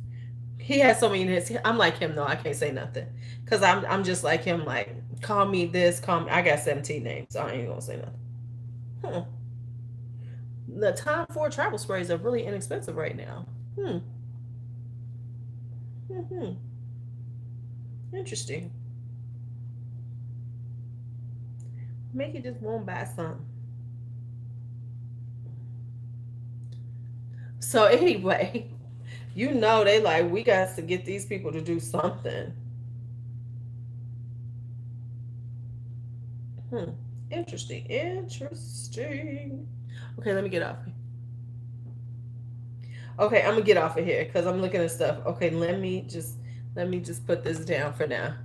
He has so many in his. I'm like him though. I can't say nothing. Cause I'm just like him. Like, call me this. Call me. I got 17 names. So I ain't gonna say nothing. Hmm. The Tom Ford travel sprays are really inexpensive right now. Hmm. Hmm. Interesting. Make it just won't buy some. So anyway, they like we got to get these people to do something. Hmm. Interesting. Interesting. Okay, let me get off. Okay, I'm gonna get off of here because I'm looking at stuff. Okay, let me just put this down for now.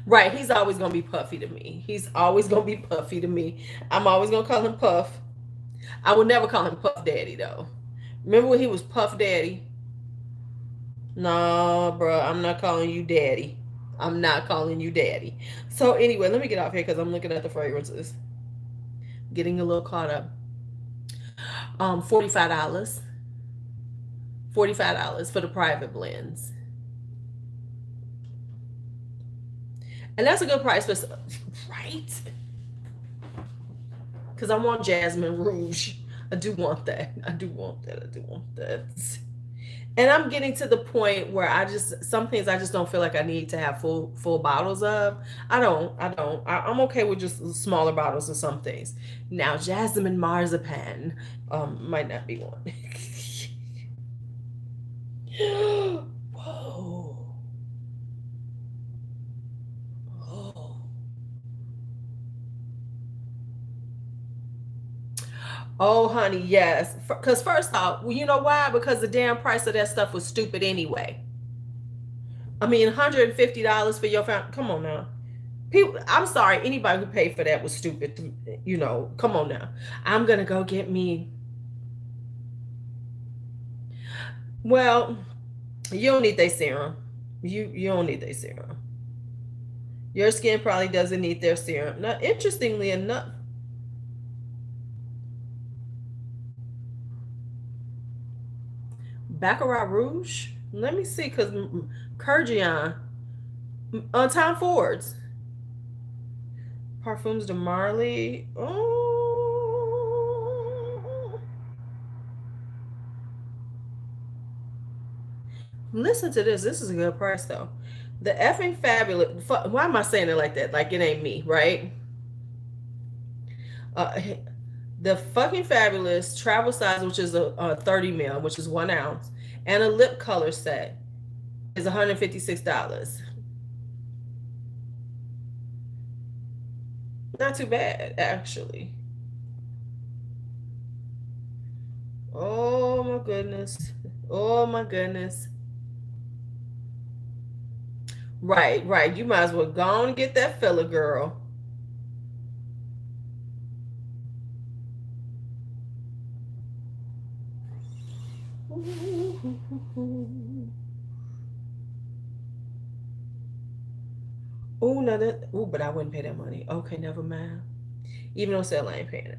Right, he's always gonna be Puffy to me. He's always gonna be Puffy to me. I'm always gonna call him Puff. I would never call him Puff Daddy though. Remember when he was Puff Daddy? No, bro, I'm not calling you Daddy. I'm not calling you Daddy. So anyway, let me get off here because I'm looking at the fragrances, getting a little caught up. $45. $45 for the private blends, and that's a good price for right. Because I want Jasmine Rouge. I do want that. I do want that. I do want that. And I'm getting to the point where some things I just don't feel like I need to have full bottles of. I'm okay with just smaller bottles of some things. Now Jasmine Marzipan might not be one. Whoa. Oh, honey, yes. Because first off, well, you know why? Because the damn price of that stuff was stupid anyway. I mean, $150 for your family. Come on now. People, I'm sorry, anybody who paid for that was stupid. You know, come on now. I'm gonna go get me. Well, you don't need their serum. You don't need their serum. Your skin probably doesn't need their serum. Now, interestingly enough, Baccarat Rouge. Let me see, because Kurgion on Tom Ford's Parfums de Marly. Oh, listen to this. This is a good price though. The effing fabulous. Why am I saying it like that? Like it ain't me, right? Uh, the fucking fabulous travel size, which is a 30 mil, which is 1 ounce, and a lip color set is $156. Not too bad, actually. Oh my goodness. Oh my goodness. Right, right. You might as well go on and get that filler, girl. Oh, no, that. Oh, but I wouldn't pay that money. Okay, never mind. Even on sale, I ain't paying it.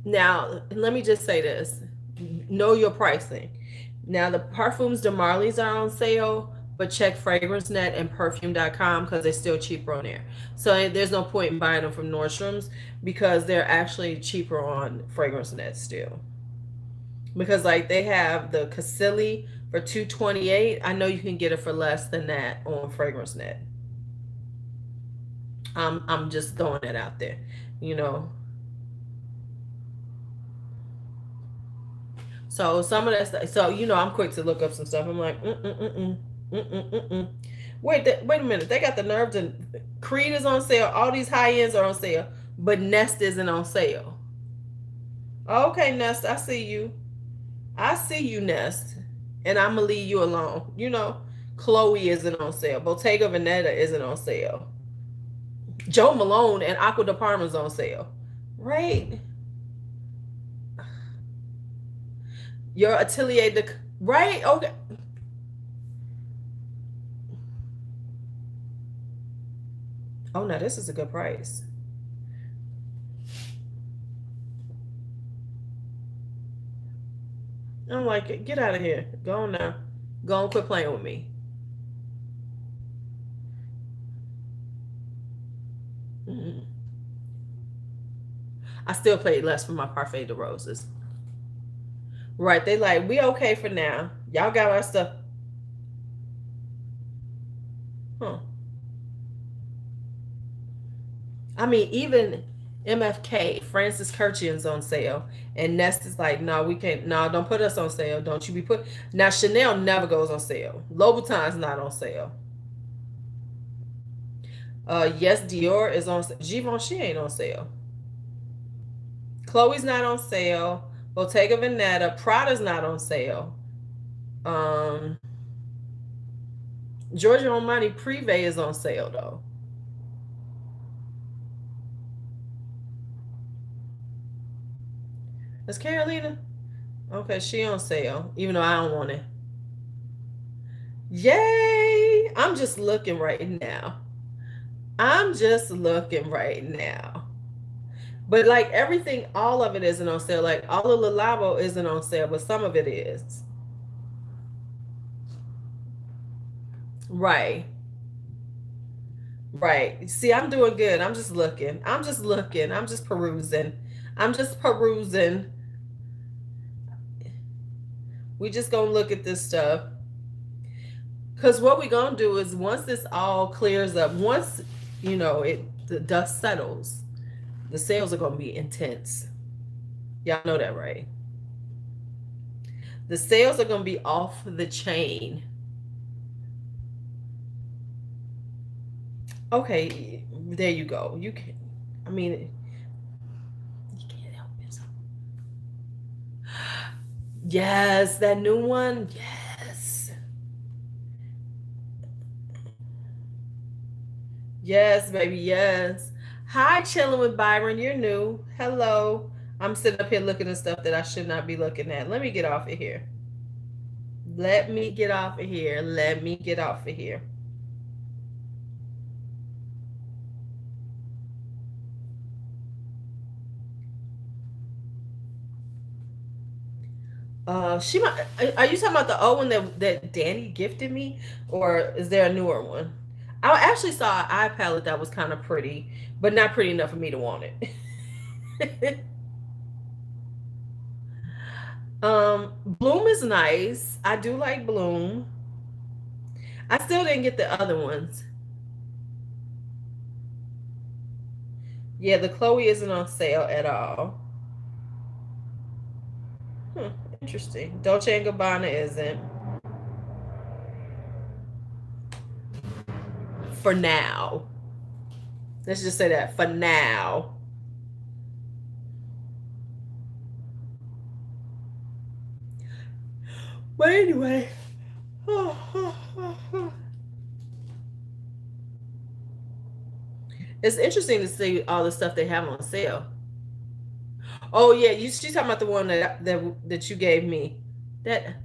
Now, let me just say this: know your pricing. Now, the Parfums de Marly's are on sale, but check FragranceNet and Perfume.com because they're still cheaper on there. So there's no point in buying them from Nordstrom's because they're actually cheaper on FragranceNet still. Because like they have the Casilli for 228. I know you can get it for less than that on FragranceNet. I'm just throwing it out there, you know. So some of that stuff. So you know, I'm quick to look up some stuff. I'm like, wait, wait a minute. They got the nerve to. Creed is on sale. All these high ends are on sale, but Nest isn't on sale. Okay, Nest, I see you. I see you, Nest, and I'm gonna leave you alone. You know, Chloe isn't on sale. Bottega Veneta isn't on sale. Joe Malone and Aqua de Parma's on sale, right? Your Atelier de right? Okay. Oh, now this is a good price. I'm like, get out of here. Go on now. Go on, quit playing with me. Mm-hmm. I still paid less for my Parfait de Roses. Right. They like, we okay for now. Y'all got our stuff. Huh. I mean, even MFK, Francis Kirchian's on sale. And Nest is like, no, we can't. No, don't put us on sale. Don't you be put. Now, Chanel never goes on sale. Louboutin's not on sale. Yes, Dior is on sale. Givenchy ain't on sale. Chloe's not on sale. Bottega Veneta. Prada's not on sale. Um, Giorgio Armani Privé is on sale, though. Is Carolina? Okay, she on sale, even though I don't want it. Yay! I'm just looking right now. I'm just looking right now. But like everything, all of it isn't on sale. Like all of the Labo isn't on sale, but some of it is. Right. Right. See, I'm doing good. I'm just looking. I'm just looking. I'm just perusing. I'm just perusing. We just gonna look at this stuff. Cause what we gonna do is once this all clears up, once the dust settles, the sales are gonna be intense. Y'all know that, right? The sales are gonna be off the chain. Okay, there you go. You can, I mean, Yes, that new one. Yes. Yes, baby. Yes. Hi, chilling with Byron. You're new. Hello. I'm sitting up here looking at stuff that I should not be looking at. Let me get off of here. Let me get off of here. Let me get off of here. She might. Are you talking about the old one that Danny gifted me, or is there a newer one? I actually saw an eye palette that was kind of pretty, but not pretty enough for me to want it. Bloom is nice. I do like Bloom. I still didn't get the other ones. Yeah, the Chloe isn't on sale at all. Hmm, interesting. Dolce and Gabbana isn't for now. Let's just say that for now. But anyway, it's interesting to see all the stuff they have on sale. Oh yeah, she's talking about the one that you gave me. That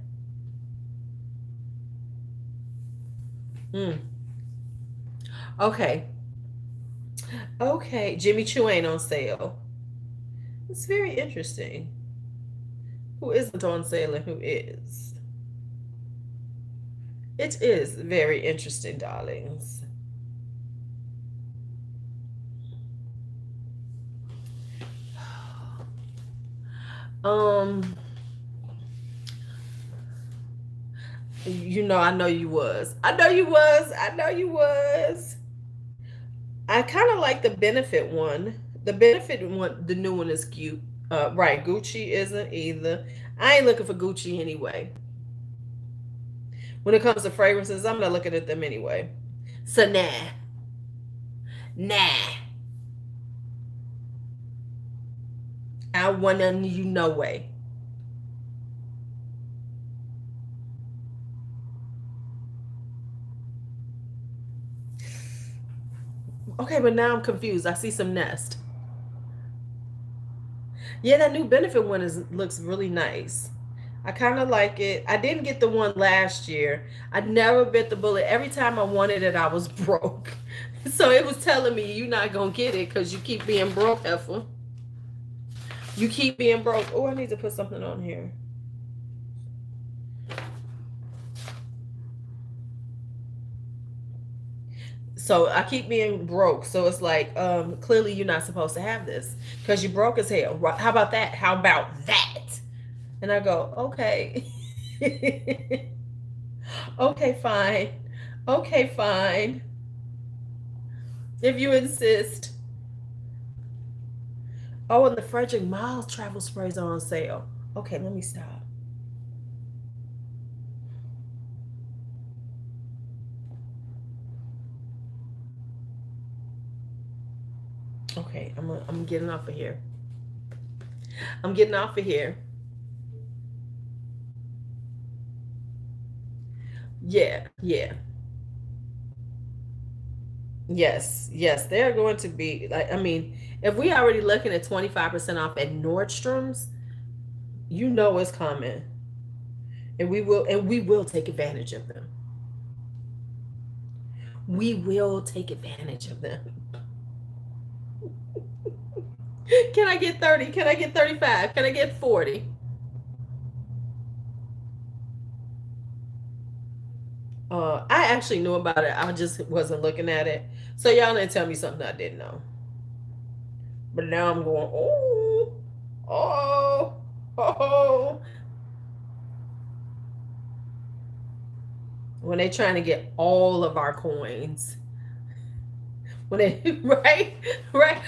mm, okay. Okay. Jimmy Choo ain't on sale. It's very interesting. Who isn't on sale and who is? It is very interesting, darlings. Um, I know you was. I know you was. I know you was. I kind of like the benefit one. The benefit one, the new one is cute. Right, Gucci isn't either. I ain't looking for Gucci anyway. When it comes to fragrances, I'm not looking at them anyway. So nah, I want none of you no way. Okay, but now I'm confused. I see some Nest. Yeah, that new benefit one looks really nice. I kind of like it. I didn't get the one last year. I never bit the bullet. Every time I wanted it, I was broke. So it was telling me you're not gonna get it because you keep being broke, Effa. You keep being broke. Oh, I need to put something on here. So I keep being broke. So it's like, clearly you're not supposed to have this because you broke as hell. How about that? How about that? And I go, okay. Okay, fine. Okay, fine. If you insist. Oh, and the Frederick Miles travel sprays are on sale. Okay, let me stop. Okay, I'm getting off of here. I'm getting off of here. Yeah, yeah. Yes, yes. They're going to be like, I mean, if we already looking at 25% off at Nordstrom's, you know it's coming. And we will take advantage of them. We will take advantage of them. Can I get 30? Can I get 35? Can I get 40? I actually knew about it. I just wasn't looking at it. So y'all didn't tell me something I didn't know. But now I'm going, oh, oh, oh. When they trying to get all of our coins. When they right, right.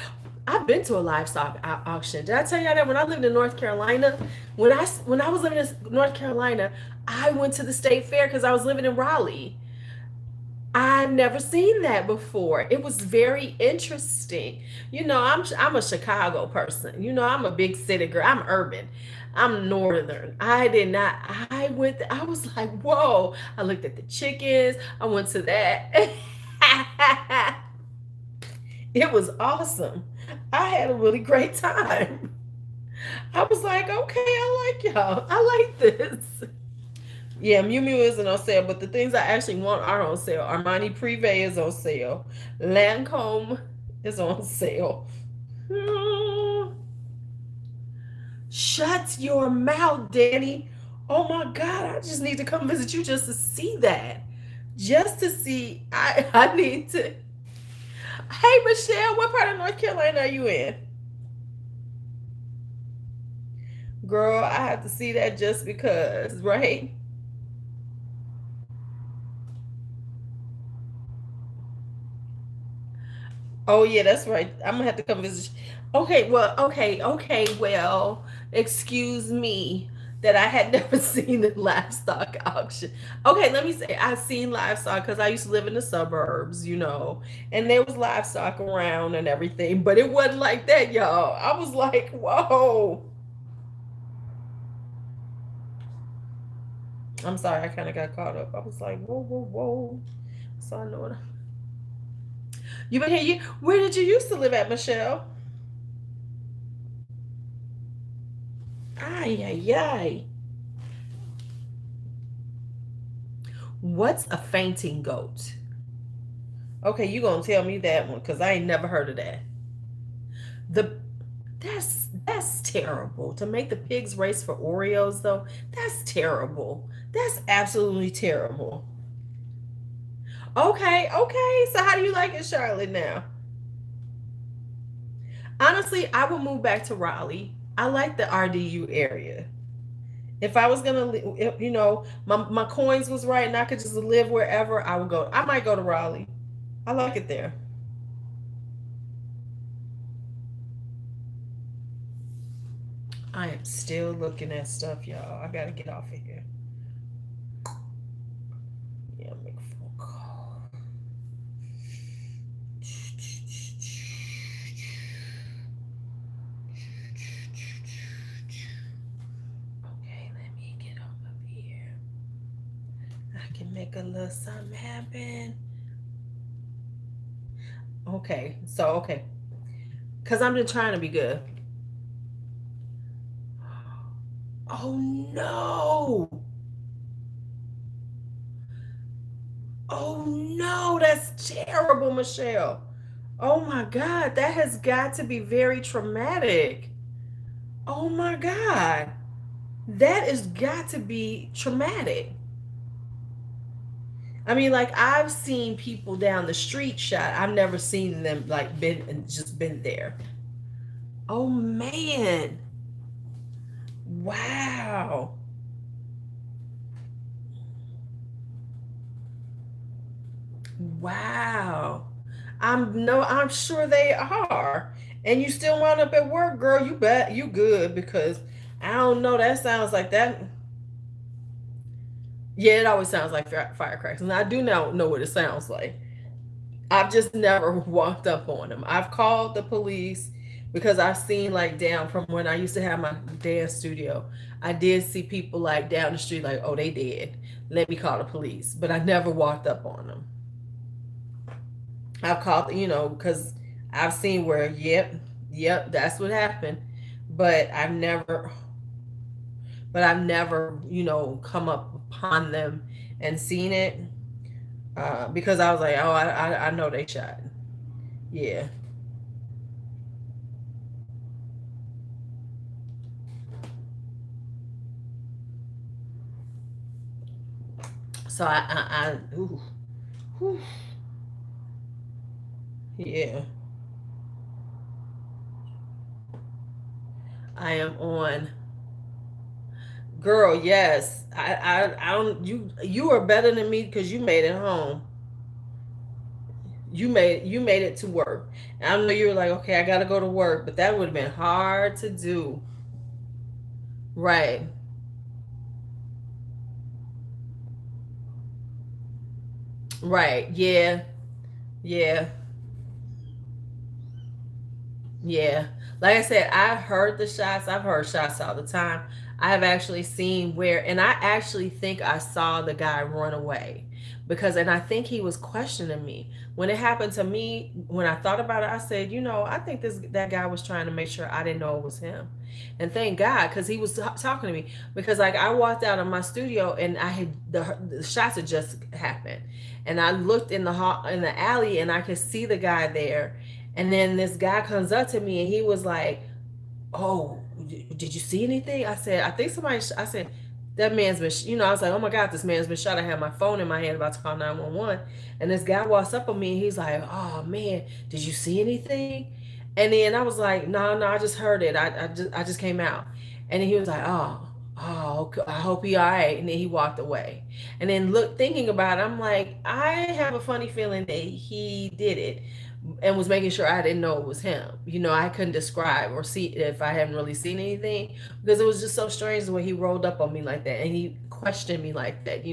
I've been to a livestock auction. Did I tell y'all that when I lived in North Carolina? When I was living in North Carolina, I went to the state fair because I was living in Raleigh. I've never seen that before. It was very interesting. I'm a Chicago person. I'm a big city girl. I'm urban. I'm northern. I did not. I went. I was like, whoa. I looked at the chickens. I went to that. It was awesome. I had a really great time. I was like, okay, I like y'all. I like this. Yeah, Miu Miu isn't on sale, but the things I actually want are on sale. Armani Privé is on sale. Lancome is on sale. Hmm. Shut your mouth, Danny. Oh my God, I just need to come visit you just to see that. Just to see. I need to. Hey, Michelle, what part of North Carolina are you in? Girl, I have to see that just because, right? Oh yeah, that's right. I'm gonna have to come visit. Okay, well, well, excuse me that I had never seen the livestock auction. Okay, let me say I've seen livestock because I used to live in the suburbs, and there was livestock around and everything, but it wasn't like that, y'all. I was like, whoa. I'm sorry, I kind of got caught up. I was like, whoa, whoa, whoa. So I know what. You been here? Where did you used to live at, Michelle? Ay, ay, ay. What's a fainting goat? Okay, you gonna tell me that one because I ain't never heard of that. The that's terrible. To make the pigs race for Oreos though, that's terrible. That's absolutely terrible. Okay, okay. So how do you like it, Charlotte now? Honestly, I would move back to Raleigh. I like the RDU area. If I was gonna, my coins was right and I could just live wherever, I would go. I might go to Raleigh. I like it there. I am still looking at stuff, y'all. I gotta get off of here. Yeah, make a phone call. Okay, let me get off of here. I can make a little something happen. Okay. Cause I'm just trying to be good. Oh no. Oh no, that's terrible, Michelle. Oh my God, that has got to be very traumatic. Oh my God, that has got to be traumatic. I mean, like I've seen people down the street shot. I've never seen them like been and just been there. Oh man. Wow. Wow. I'm sure they are. And you still wound up at work, girl. You bet you good because I don't know. That sounds like that. Yeah, it always sounds like firecrackers. And I do now know what it sounds like. I've just never walked up on them. I've called the police because I've seen like down from when I used to have my dance studio. I did see people like down the street, like, oh, they dead. Let me call the police. But I never walked up on them. I've called, because I've seen where, yep, that's what happened. But I've never, come up upon them and seen it because I was like, oh, I know they shot. Yeah. So ooh, whew, yeah, I am on. Girl, yes, I don't. You are better than me because you made it home. You made it to work. And I know you were like, okay, I got to go to work, but that would have been hard to do. Right, right, yeah, yeah. Yeah. Like I said, I've heard the shots. I've heard shots all the time. I have actually seen where, and I actually think I saw the guy run away because, and I think he was questioning me. When it happened to me, when I thought about it, I said, I think that guy was trying to make sure I didn't know it was him. And thank God, because he was talking to me. Because like I walked out of my studio and I had the shots had just happened, and I looked in the hall in the alley and I could see the guy there. And then this guy comes up to me and he was like, "Oh, did you see anything?" I said, "I think somebody." I said, "That man's been." I was like, "Oh my God, this man's been shot." I had my phone in my hand, about to call 911, and this guy walks up on me and he's like, "Oh man, did you see anything?" And then I was like, "No, no, I just heard it. I just came out." And then he was like, "Oh, I hope he all right." And then he walked away. And then thinking about it, I'm like, I have a funny feeling that he did it and was making sure I didn't know it was him. I couldn't describe or see if I hadn't really seen anything, because it was just so strange the way he rolled up on me like that and he questioned me like that.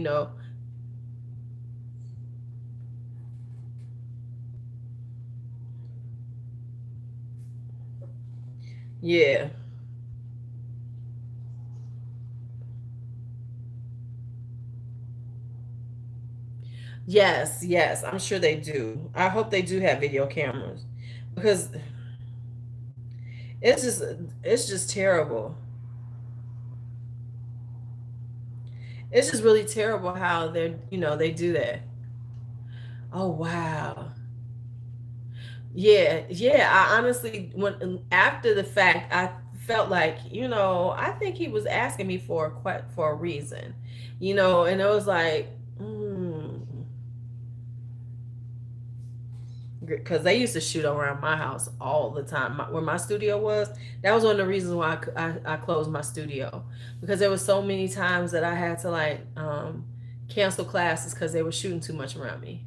Yeah. Yes, yes, I'm sure they do. I hope they do have video cameras, because it's just it's just terrible. It's just really terrible how they do that. Oh wow. Yeah, yeah. I honestly, when after the fact, I felt like, I think he was asking me for a reason, and it was like, because they used to shoot around my house all the time. Where my studio was, that was one of the reasons why I closed my studio, because there was so many times that I had to like cancel classes because they were shooting too much around me.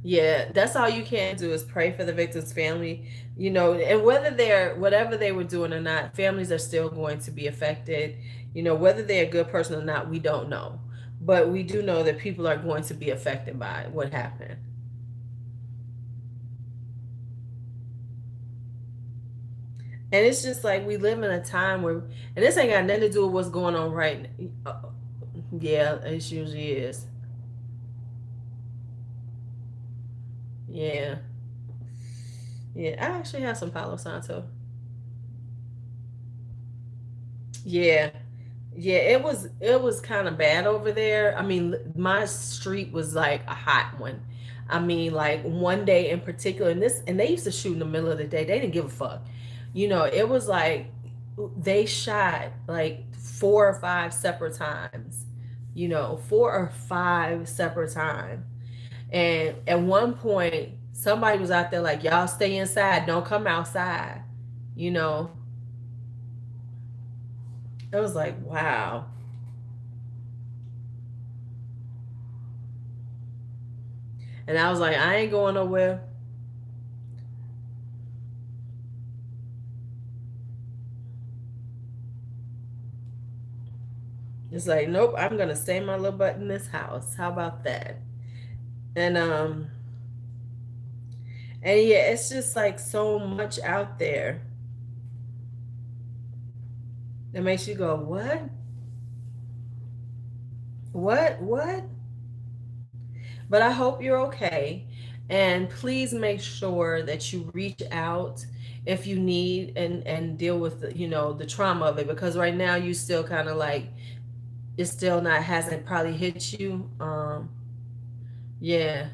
Yeah, that's all you can do is pray for the victim's family, and whether they're whatever they were doing or not, families are still going to be affected. Whether they're a good person or not, we don't know. But we do know that people are going to be affected by what happened. And it's just like we live in a time where, and this ain't got nothing to do with what's going on right now. Yeah, it usually is. Yeah. Yeah, I actually have some Palo Santo. Yeah. Yeah, it was kind of bad over there. I mean, my street was like a hot one. I mean, like one day in particular, and they used to shoot in the middle of the day. They didn't give a fuck. It was like they shot like 4 or 5 separate times. 4 or 5 separate times. And at one point, somebody was out there like, "Y'all stay inside, don't come outside." You know, it was like, wow. And I was like, I ain't going nowhere. It's like, nope, I'm gonna stay my little butt in this house. How about that? And and yeah, it's just like so much out there that makes you go, what? What? But I hope you're okay. And please make sure that you reach out if you need, and deal with the trauma of it, because right now you still kind of like, it's still not hasn't probably hit you. Yeah.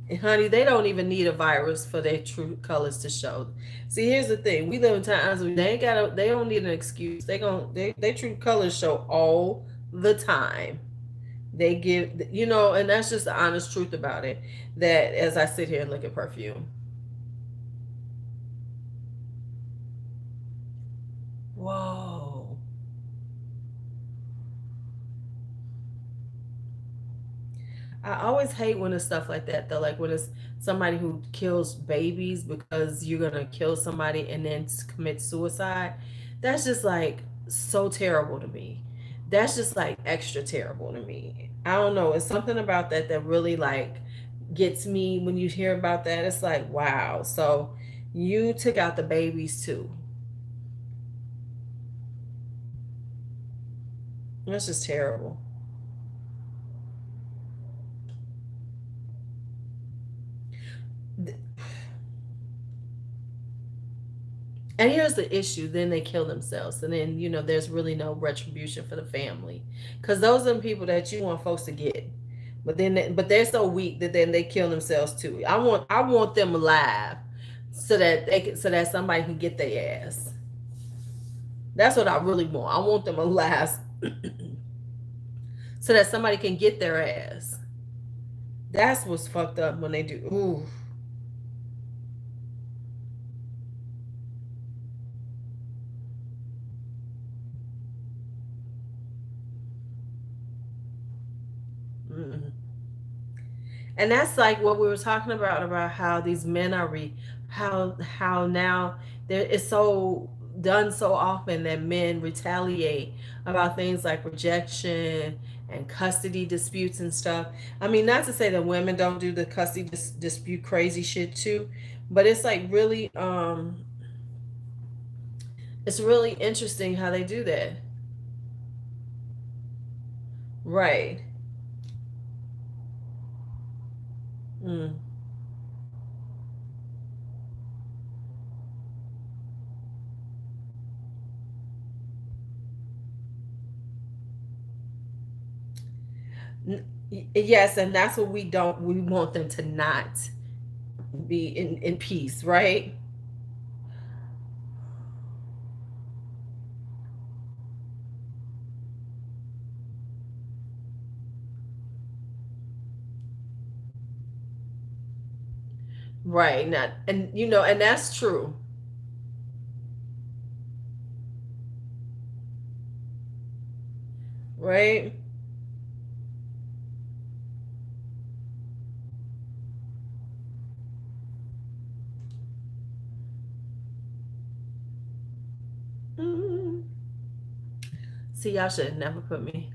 And honey, they don't even need a virus for their true colors to show. See, here's the thing: we live in times where they don't need an excuse. They true colors show all the time. They give, and that's just the honest truth about it. That as I sit here and look at perfume, whoa. I always hate when it's stuff like that though, like when it's somebody who kills babies because you're gonna kill somebody and then commit suicide. That's just like so terrible to me. That's just like extra terrible to me. I don't know. It's something about that that really like gets me when you hear about that. It's like, wow. So you took out the babies too. That's just terrible. And here's the issue, then they kill themselves, and then there's really no retribution for the family, because those are the people that you want folks to get, but they're so weak that then they kill themselves too. I want them alive, so that somebody can get their ass. That's what I really want. I want them alive so that somebody can get their ass. That's what's fucked up when they do. Ooh. Mm. And that's like what we were talking about how these men are how now there is so done so often that men retaliate about things like rejection and custody disputes and stuff. I mean, not to say that women don't do the custody dispute crazy shit too, but it's like really it's really interesting how they do that. Right. Mm. Yes, and that's what we want them to not be in peace, right? Right. Not and and that's true. Right? Mm. See, y'all should have never put me.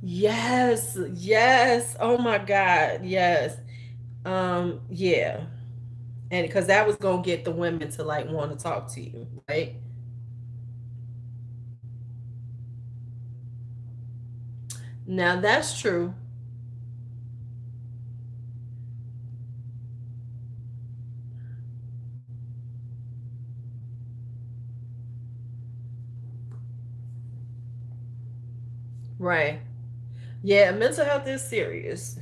Yes, yes. Oh my God, yes. Yeah. And because that was gonna get the women to like want to talk to you, right? Now that's true. Right. Yeah, mental health is serious.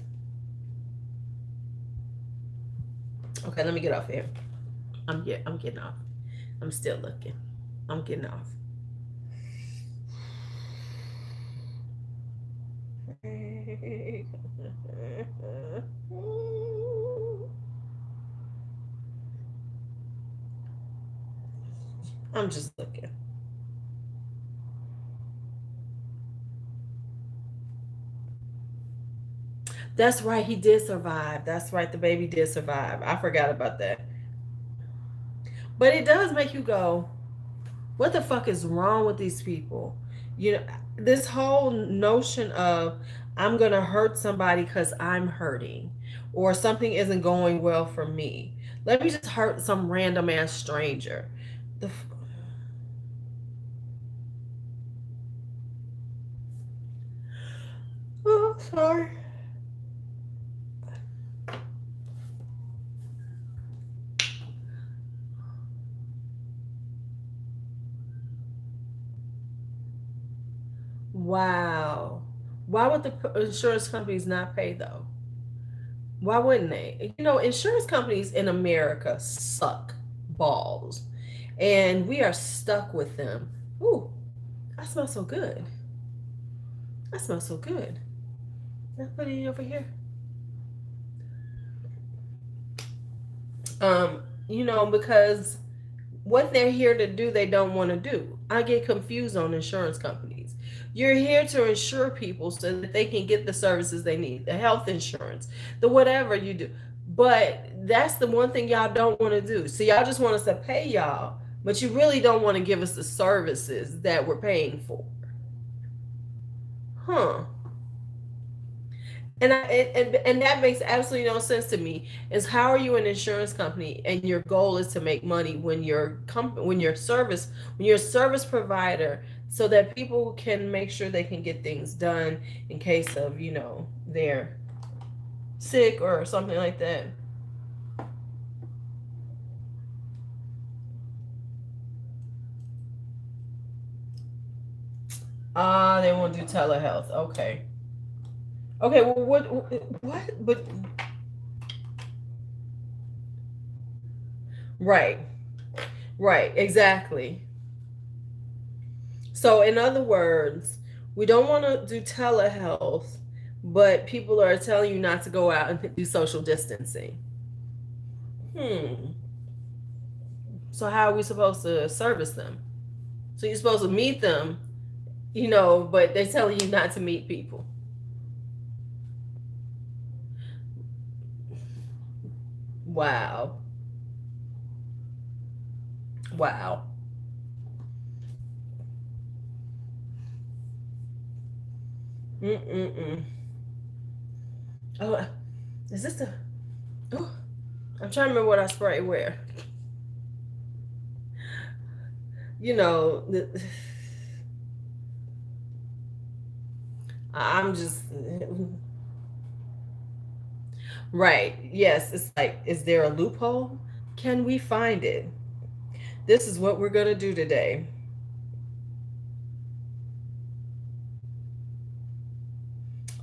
Okay, let me get off here. I'm getting off. I'm still looking. I'm getting off. I'm just looking. That's right. He did survive. That's right. The baby did survive. I forgot about that. But it does make you go, what the fuck is wrong with these people? You know, this whole notion of I'm going to hurt somebody because I'm hurting or something isn't going well for me. Let me just hurt some random ass stranger. The, oh, sorry. Wow. Why would the insurance companies not pay though? Why wouldn't they? Insurance companies in America suck balls, and we are stuck with them. Ooh, I smell so good. I smell so good. Let's put it over here. Because what they're here to do, they don't want to do. I get confused on insurance companies. You're here to insure people so that they can get the services they need, the health insurance, the whatever you do. But that's the one thing y'all don't want to do. So y'all just want us to pay y'all, but you really don't want to give us the services that we're paying for. Huh. And that makes absolutely no sense to me. Is how are you an insurance company and your goal is to make money when when you're a service provider, so that people can make sure they can get things done in case of, they're sick or something like that. Ah, they won't do telehealth. Okay. Okay, well, what but right. Right, exactly. So, in other words, we don't want to do telehealth, but people are telling you not to go out and do social distancing. Hmm. So, how are we supposed to service them? So, you're supposed to meet them, but they're telling you not to meet people. Wow. Wow. Mm-mm-mm. Oh, is this the. Oh, I'm trying to remember what I spray where. You know, I'm just. Right. Yes. It's like, is there a loophole? Can we find it? This is what we're going to do today.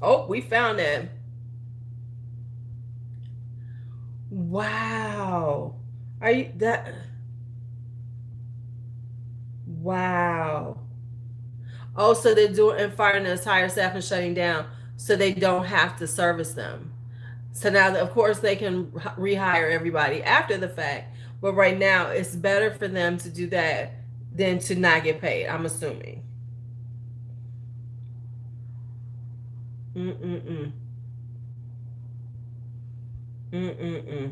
Oh, we found that. Wow. Are you that? Wow. Oh, so they're doing and firing the entire staff and shutting down so they don't have to service them. So now, of course, they can rehire everybody after the fact. But right now, it's better for them to do that than to not get paid, I'm assuming. Mm-mm-mm. Mm-mm-mm.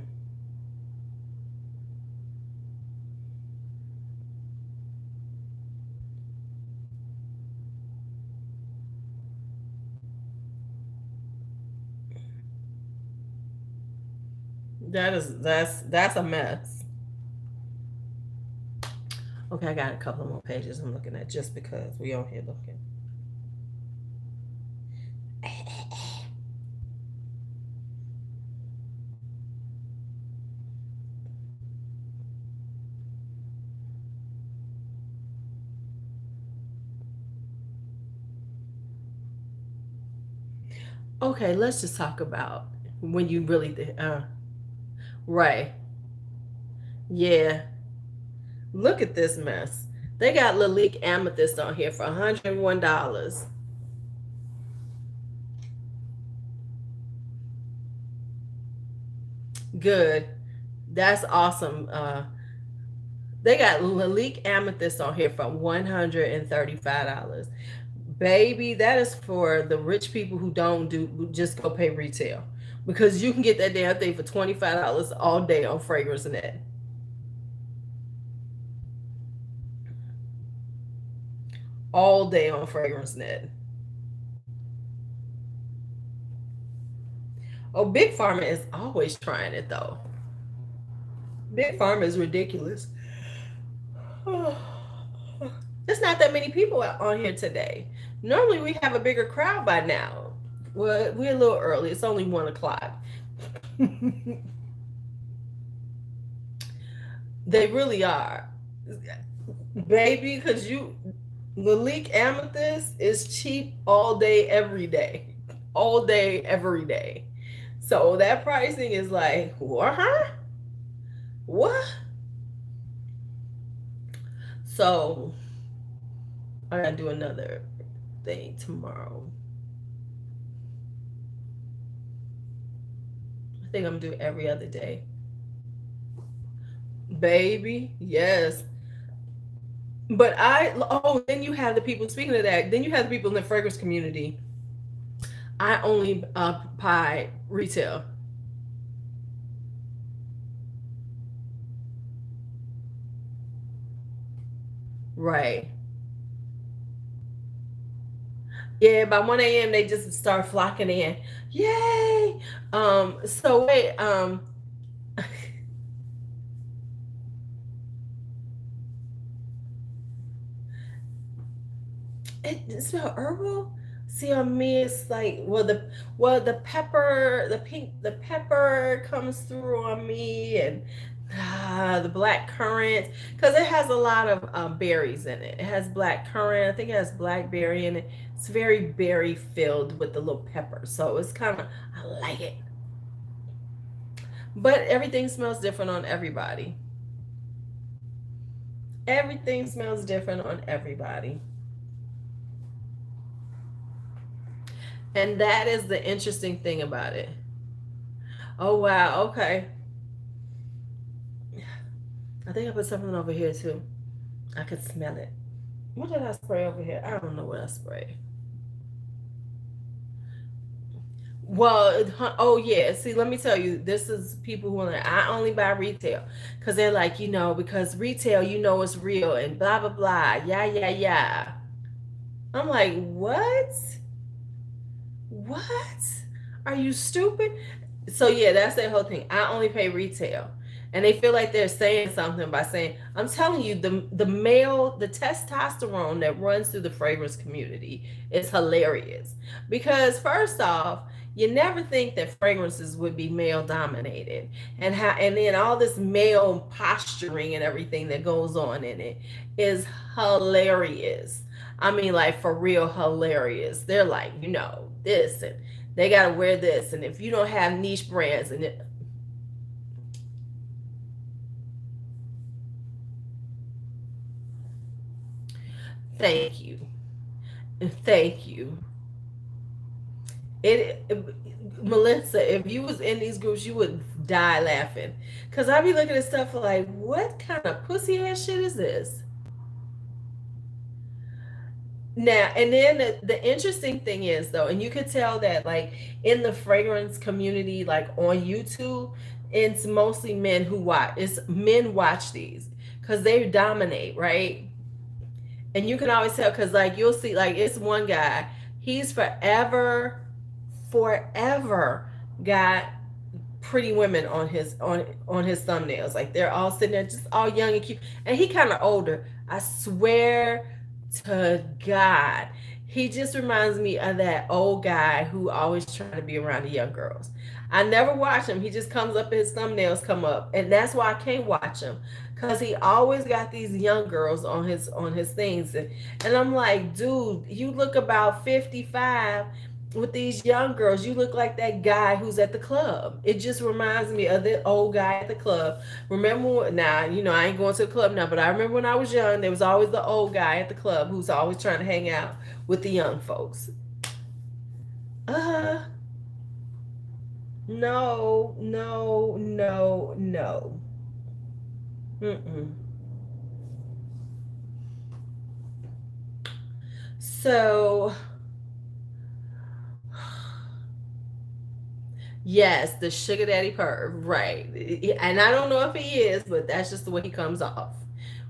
That's a mess. Okay, I got a couple more pages I'm looking at just because we on here looking. Okay, let's just talk about when you really right. Yeah. Look at this mess. They got Lalique Amethyst on here for $101. Good. That's awesome. They got Lalique Amethyst on here for $135. Baby, that is for the rich people who just go pay retail. Because you can get that damn thing for $25 all day on Fragrance Net. All day on Fragrance Net. Oh, Big Pharma is always trying it though. Big Pharma is ridiculous. There's not that many people on here today. Normally we have a bigger crowd by now. Well, we're a little early. It's only 1 o'clock. They really are, baby. Because Lalique Amethyst is cheap all day, every day, all day, every day. So that pricing is like, what? Huh? What? So I gotta do another thing tomorrow. I think I'm gonna do every other day. Baby, yes. But then you have the people, speaking of that, then you have the people in the fragrance community. I only buy retail. Right. Yeah, by 1 a.m. they just start flocking in. Yay! So wait, it smell herbal. See, on me it's like, the pepper, the pepper comes through on me, and the black currant, because it has a lot of berries in it. It has black currant. I think it has blackberry in it. It's very berry filled with the little pepper, so it's kind of, I like it. But everything smells different on everybody. Everything smells different on everybody. And that is the interesting thing about it. Oh wow, okay. I think I put something over here too. I could smell it. What did I spray over here? I don't know what I sprayed. Well, oh yeah. See, let me tell you, this is people who are like, I only buy retail, because they're like, because retail, it's real and blah blah blah, yeah yeah yeah. I'm like, what? What? Are you stupid? So yeah, that's their whole thing. I only pay retail. And they feel like they're saying something by saying, I'm telling you, the testosterone that runs through the fragrance community is hilarious. Because first off, you never think that fragrances would be male dominated, and then all this male posturing and everything that goes on in it is hilarious. I mean, like, for real hilarious. They're like, this, and they gotta wear this, and if you don't have niche brands, thank you, thank you. it Melissa, if you was in these groups, you would die laughing, because I be looking at stuff like, what kind of pussy ass shit is this? Now, and then the interesting thing is, though, and you could tell that, like, in the fragrance community, like on YouTube, it's mostly men who watch. It's men watch these because they dominate, right? And you can always tell, because, like, you'll see, like, it's one guy. He's forever got pretty women on his thumbnails. Like, they're all sitting there, just all young and cute, and he kind of older. I swear to God, he just reminds me of that old guy who always trying to be around the young girls. I never watch him. He just comes up, his thumbnails come up, and that's why I can't watch him, because he always got these young girls on his things, and I'm like, dude, you look about 55 with these young girls. You look like that guy who's at the club. It just reminds me of the old guy at the club. Remember, now, I ain't going to the club now, but I remember when I was young, there was always the old guy at the club who's always trying to hang out with the young folks. Uh, no, no, no, no. Mm-mm. So, yes, the sugar daddy perv, right? And I don't know if he is, but that's just the way he comes off,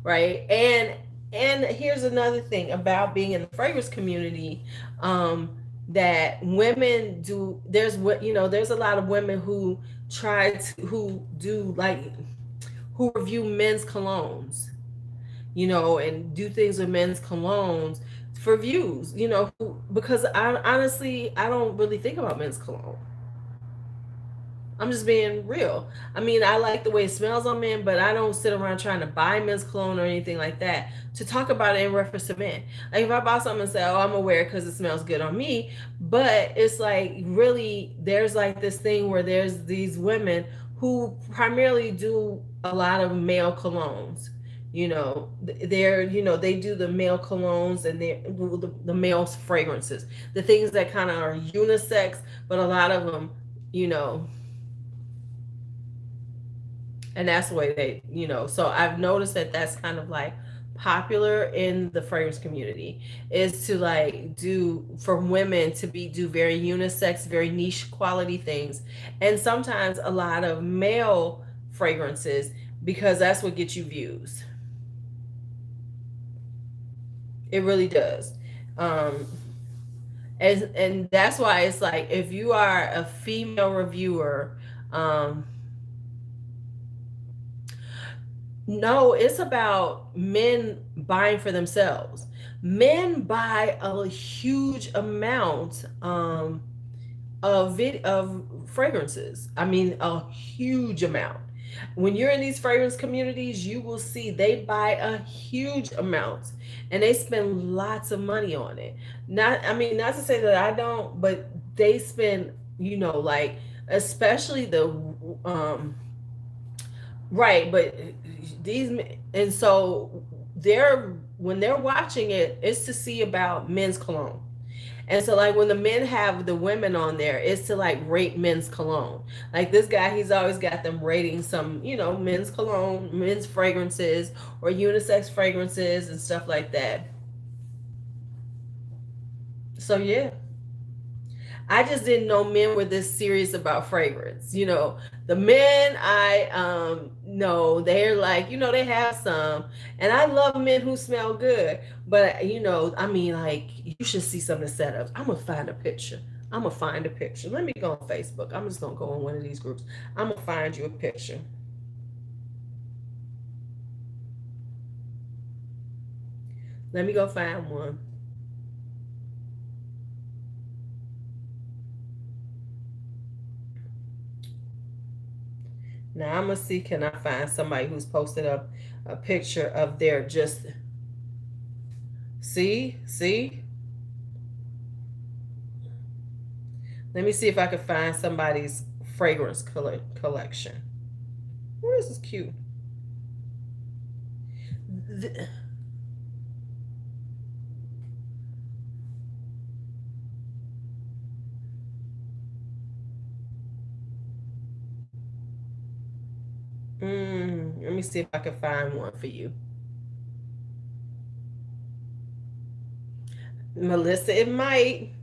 right? And here's another thing about being in the fragrance community, that women do. There's a lot of women who do, like, who review men's colognes, and do things with men's colognes for views, because I don't really think about men's cologne. I'm just being real. I mean, I like the way it smells on men, but I don't sit around trying to buy men's cologne or anything like that to talk about it in reference to men. Like, if I buy something and say, "Oh, I'm gonna wear it because it smells good on me," but it's like, really, there's like this thing where there's these women who primarily do a lot of male colognes. They do the male colognes, and the male fragrances, the things that kind of are unisex, but a lot of them, you know and that's the way so I've noticed that that's kind of like popular in the fragrance community, is to, like, do for women to be do very unisex, very niche quality things, and sometimes a lot of male fragrances, because that's what gets you views. It really does. um And that's why it's like, if you are a female reviewer, um, no, it's about men buying for themselves. Men buy a huge amount of fragrances. I mean, a huge amount. When you're in these fragrance communities, you will see they buy a huge amount, and they spend lots of money on it. Not, I mean, not to say that I don't, but they spend, like, especially the right, but these, and so they're, when they're watching it, it's to see about men's cologne. And so, like, when the men have the women on there, it's to like rate men's cologne. Like this guy, he's always got them rating some, men's cologne, men's fragrances, or unisex fragrances and stuff like that. So yeah, I just didn't know men were this serious about fragrance. The men I know, they're like, they have some, and I love men who smell good. But I mean, like, you should see some of the setups. I'm gonna find a picture. I'm gonna find a picture. Let me go on Facebook. I'm just gonna go on one of these groups. I'm gonna find you a picture. Let me go find one. Now I'm gonna see, can I find somebody who's posted up a picture of their just, see. Let me see if I can find somebody's fragrance collection. Where is this cute? Th- let me see if I can find one for you. Melissa, it might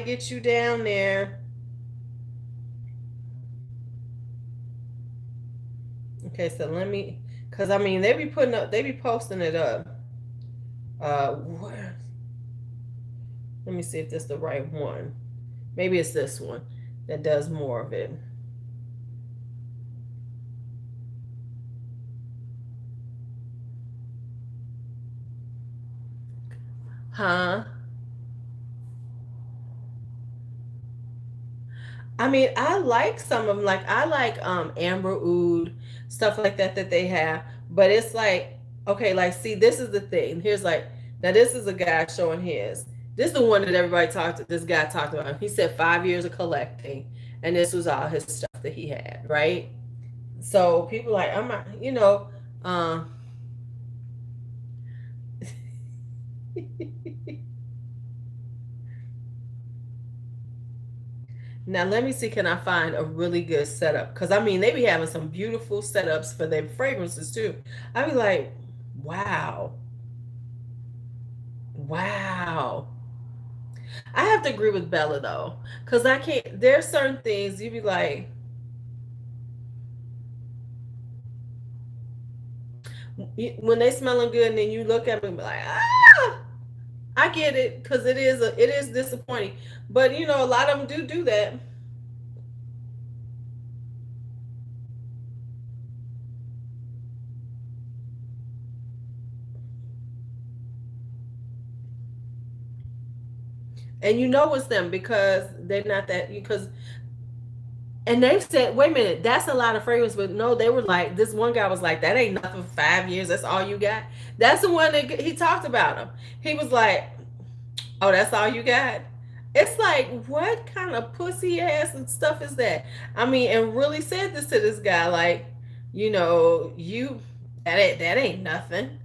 get you down there. Okay, so let me, because I mean, they be posting it up. Where? Let me see if this is the right one. Maybe it's this one that does more of it. Huh? I mean, I like some of them. Like, I like amber oud, stuff like that they have. But it's like, okay, like, see, this is the thing. Here's like, now this is a guy showing his. This is the one that everybody this guy talked about. He said 5 years of collecting, and this was all his stuff that he had, right? So people like, I'm not, um now let me see, can I find a really good setup? Because I mean, they be having some beautiful setups for their fragrances too. I be like, wow, wow. I have to agree with Bella though, because I can't. There's certain things you be like, when they smelling good, and then you look at them and be like, ah. I get it, because it is disappointing, but a lot of them do that. And it's them, because they're not that, because, and they've said, wait a minute, that's a lot of fragrance. But no, they were like, this one guy was like, that ain't nothing for 5 years. That's all you got. That's the one that he talked about him. He was like, oh, that's all you got. It's like, what kind of pussy ass and stuff is that? I mean, and really said this to this guy, like, you, that ain't nothing.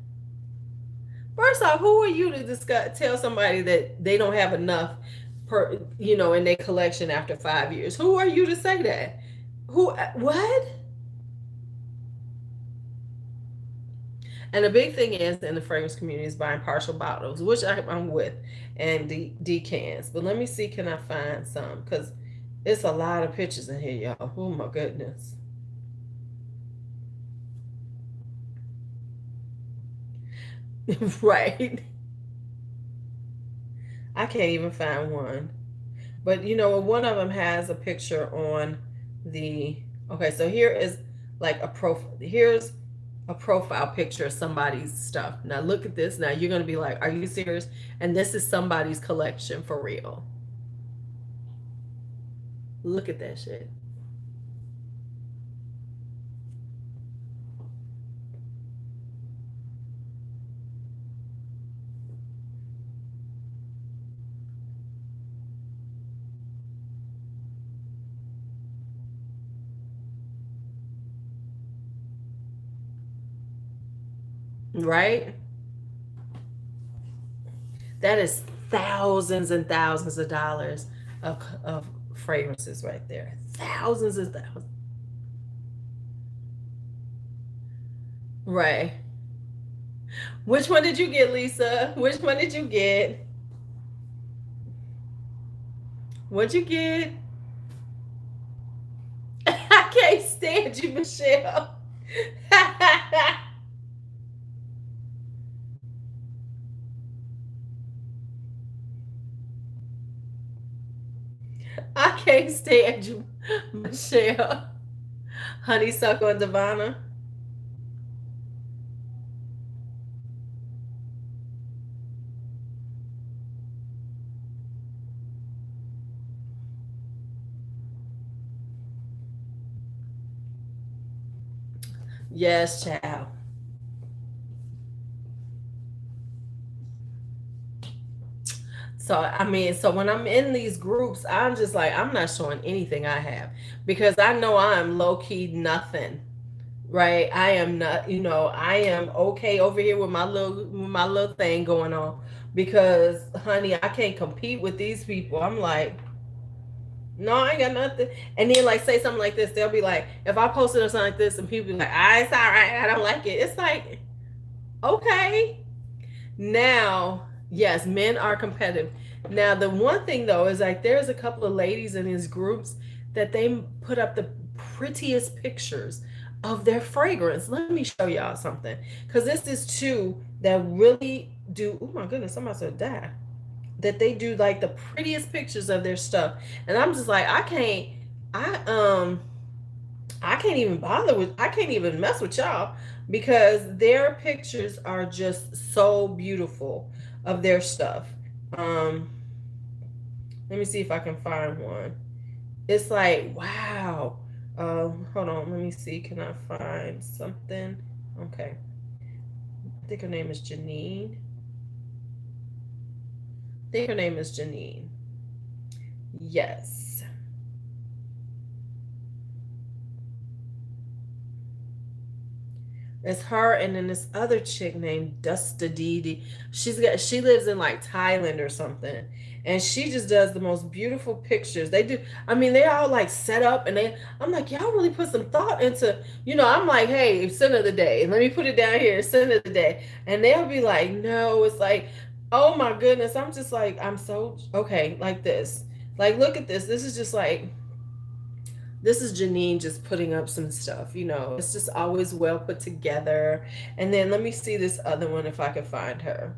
First off, who are you to tell somebody that they don't have enough in their collection after 5 years? Who are you to say that? What? And the big thing is, in the fragrance community, is buying partial bottles, which I'm with, and the decants. But let me see, can I find some? Because it's a lot of pictures in here, y'all. Oh my goodness. Right. can't even find one. But you know, one of them has a picture on the, okay, so here is like here's a profile picture of somebody's stuff. Now look at this. Now you're going to be like, are you serious? And this is somebody's collection for real. Look at that shit. Right? That is thousands and thousands of dollars of fragrances right there. Thousands and thousands. Right. Which one did you get, Lisa? Which one did you get? What'd you get? I can't stand you, Michelle. I can't stand you, Michelle. Honeysuckle and Divana. Yes, child. So I mean, so when I'm in these groups, I'm just like, I'm not showing anything I have because I know I'm low key nothing. Right? I am not, I am okay over here with my little thing going on because honey, I can't compete with these people. I'm like, no, I ain't got nothing. And then like say something like this, they'll be like, if I posted or something like this and people be like, it's all right, I don't like it. It's like, okay. Now, yes, men are competitive. Now, the one thing though is like there's a couple of ladies in these groups that they put up the prettiest pictures of their fragrance. Let me show y'all something. Because this is two that really do, oh my goodness, somebody said die. That they do like the prettiest pictures of their stuff. And I'm just like, I I can't even I can't even mess with y'all because their pictures are just so beautiful of their stuff. Um, let me see if I can find one. It's like, wow. Hold on, let me see. Can I find something? Okay. I think her name is Janine. I think her name is Janine. Yes. It's her and then this other chick named Dusta Didi. She lives in like Thailand or something. And she just does the most beautiful pictures. They do, I mean, they all like set up and I'm like, y'all really put some thought into, I'm like, hey, scent of the day. Let me put it down here, scent of the day. And they'll be like, no, it's like, oh my goodness. I'm just like, I'm so okay, like this. Like, look at this. This is Janine just putting up some stuff, it's just always well put together. And then let me see this other one if I can find her.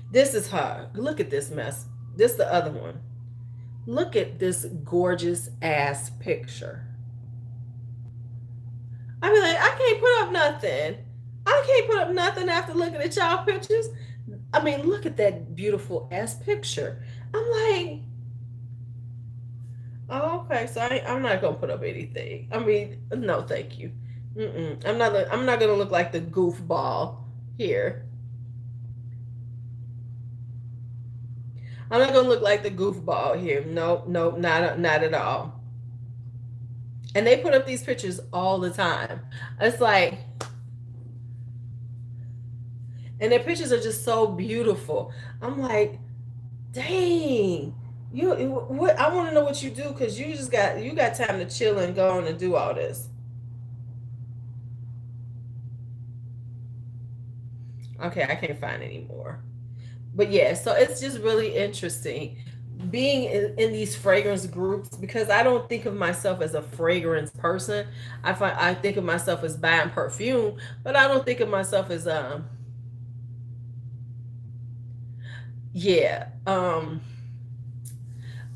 This is her. Look at this mess. This is the other one. Look at this gorgeous ass picture. I be like, I can't put up nothing. I can't put up nothing after looking at y'all pictures. I mean, look at that beautiful ass picture. I'm like, oh, okay, so I'm not gonna put up anything. I mean, no, thank you. I'm not. I'm not gonna look like the goofball here. I'm not gonna look like the goofball here. Nope, nope, not at all. And they put up these pictures all the time. It's like, and their pictures are just so beautiful. I'm like, dang. What I want to know what you do because you got time to chill and go on and do all this. Okay, I can't find any more. But yeah, so it's just really interesting being in these fragrance groups because I don't think of myself as a fragrance person. I think of myself as buying perfume, but I don't think of myself as Yeah.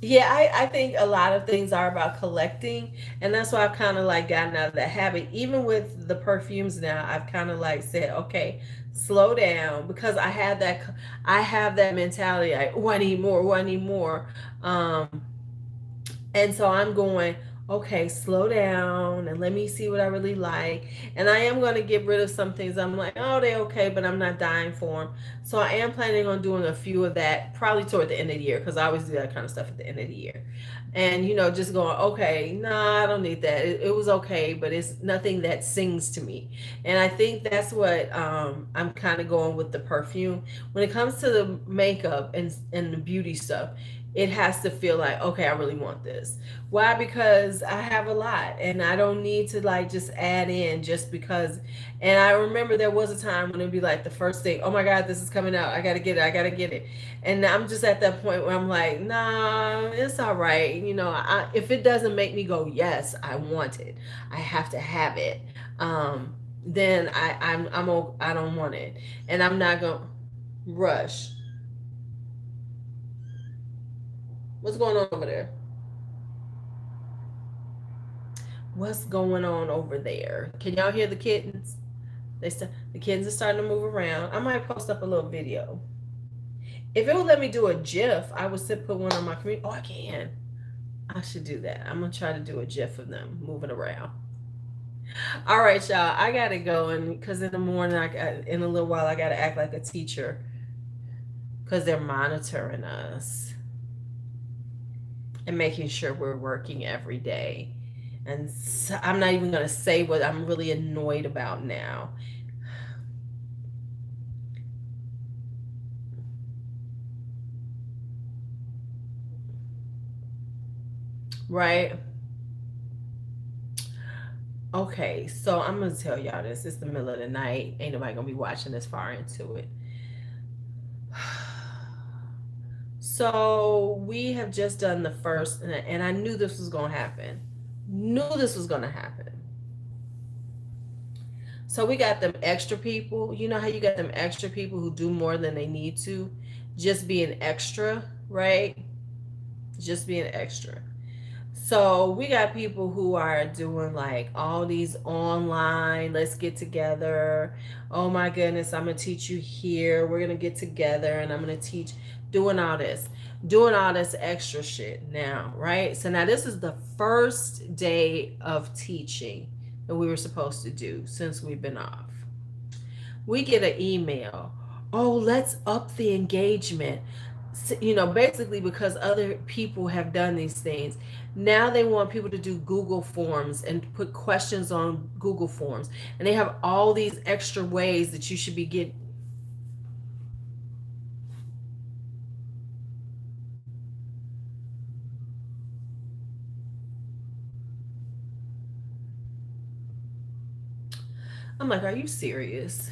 Yeah, I think a lot of things are about collecting, and that's why I've kind of like gotten out of that habit. Even with the perfumes now, I've kind of like said, okay, slow down, because I have that mentality. Like, oh, I need more, oh, I need more. Um, and so I'm going, okay, slow down and let me see what I really like. And I am going to get rid of some things. I'm like, oh, they're okay, but I'm not dying for them. So I am planning on doing a few of that probably toward the end of the year, because I always do that kind of stuff at the end of the year. And, just going, okay, nah, I don't need that. It was okay, but it's nothing that sings to me. And I think that's what I'm kind of going with the perfume. When it comes to the makeup and the beauty stuff, it has to feel like, okay, I really want this. Why? Because I have a lot and I don't need to like just add in just because. And I remember there was a time when it'd be like the first thing, oh my God, this is coming out, I gotta get it, I gotta get it. And I'm just at that point where I'm like, nah, it's all right. If it doesn't make me go, yes, I want it, I have to have it, then I don't want it. And I'm not gonna rush. What's going on over there? What's going on over there? Can y'all hear the kittens? The kittens are starting to move around. I might post up a little video. If it would let me do a GIF, I would put one on my community. Oh, I can. I should do that. I'm gonna try to do a GIF of them moving around. All right, y'all. I gotta go, and because in the morning, in a little while, I gotta act like a teacher because they're monitoring us and making sure we're working every day. And so I'm not even gonna say what I'm really annoyed about now. Right? Okay, so I'm gonna tell y'all this. It's the middle of the night. Ain't nobody gonna be watching this far into it. So we have just done the first, and I knew this was gonna happen. Knew this was gonna happen. So we got them extra people. You know how you got them extra people who do more than they need to, just being extra, right? Just being extra. So we got people who are doing like all these online, let's get together. Oh my goodness, I'm gonna teach you here. We're gonna get together and I'm gonna teach, doing all this extra shit now, right? So now this is the first day of teaching that we were supposed to do since we've been off. We get an email. Oh, let's up the engagement. Basically because other people have done these things. Now they want people to do Google Forms and put questions on Google Forms. And they have all these extra ways that you should be getting. I'm like, are you serious?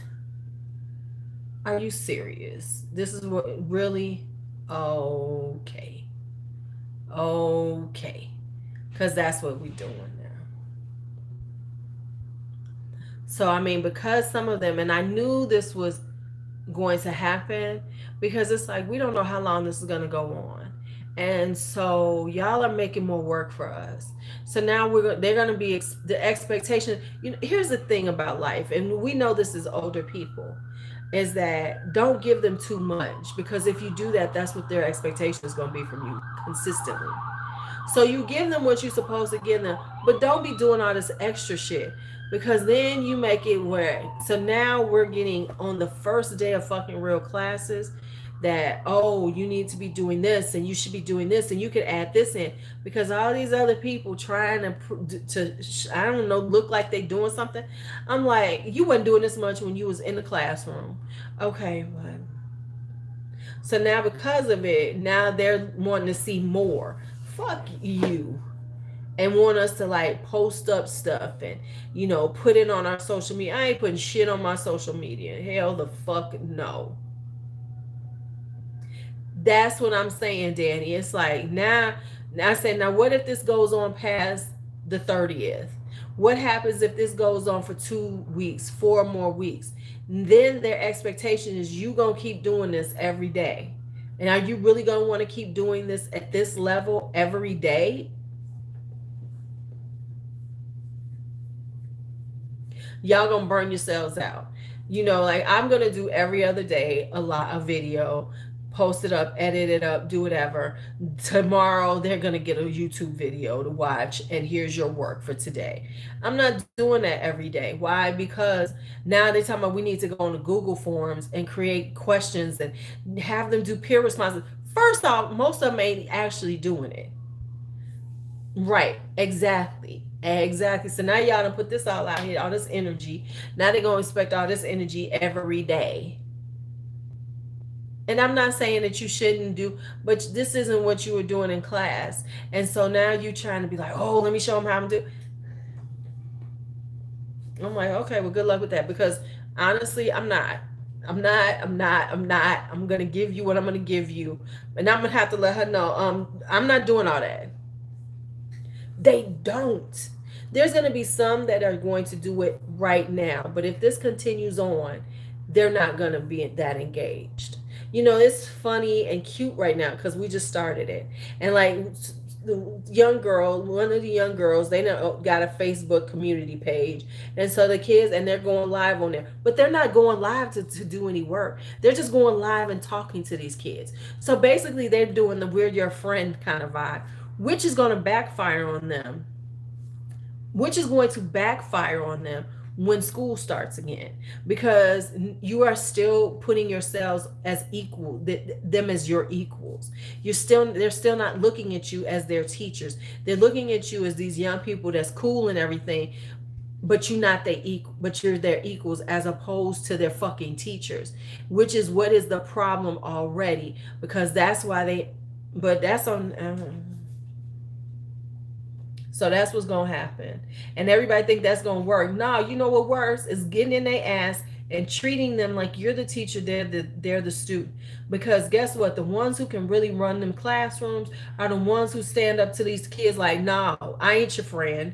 Are you serious? This is what really. Okay. Okay. Because that's what we're doing now. So, I mean, because some of them, and I knew this was going to happen, because it's like we don't know how long this is going to go on. And so y'all are making more work for us. So now they're going to be the expectation. Here's the thing about life, and we know this is older people, is that don't give them too much, because if you do that, that's what their expectation is going to be from you consistently. So you give them what you're supposed to give them, but don't be doing all this extra shit, because then you make it where, so now we're getting on the first day of fucking real classes that, oh, you need to be doing this and you should be doing this and you could add this in, because all these other people trying to I don't know, look like they doing something. I'm like, you wasn't doing this much when you was in the classroom. Okay, but so now because of it, now they're wanting to see more. Fuck you. And want us to like post up stuff and put it on our social media. I ain't putting shit on my social media. Hell the fuck no. That's what I'm saying, Danny. It's like now I say, now what if this goes on past the 30th? What happens if this goes on for 2 weeks, 4 more weeks? Then their expectation is you gonna keep doing this every day. And are you really going to want to keep doing this at this level every day? Y'all gonna burn yourselves out. You know, like I'm gonna do every other day a video, post it up, edit it up, do whatever. Tomorrow they're gonna get a YouTube video to watch, and here's your work for today. I'm not doing that every day. Why? Because now they're talking about we need to go on the Google Forms and create questions and have them do peer responses. First off, most of them ain't actually doing it. Right, exactly. Exactly. So now y'all done put this all out here, all this energy. Now they're gonna expect all this energy every day. And I'm not saying that you shouldn't do, but this isn't what you were doing in class. And so now you're trying to be like, oh, let me show them how I'm doing. I'm like, okay, well, good luck with that. Because honestly, I'm not. I'm gonna give you what I'm gonna give you. And I'm gonna have to let her know, I'm not doing all that. They don't. There's going to be some that are going to do it right now, but if this continues on, they're not going to be that engaged. You know, it's funny and cute right now because we just started it. And like the young girl, one of the young girls, they got a Facebook community page. And so the kids, and they're going live on there, but they're not going live to do any work. They're just going live and talking to these kids. So basically, they're doing the we're your friend kind of vibe, which is going to backfire on them, which is going to backfire on them when school starts again, because you are still putting yourselves as equal, them as your equals. They're still not looking at you as their teachers. They're looking at you as these young people that's cool and everything, but you're not their equal, but you're their equals as opposed to their fucking teachers, which is what is the problem already, because that's why they, but that's on, so that's what's gonna happen. And everybody think that's gonna work. No, you know what works is getting in their ass and treating them like you're the teacher, they're the student. Because guess what? The ones who can really run them classrooms are the ones who stand up to these kids like, no, I ain't your friend.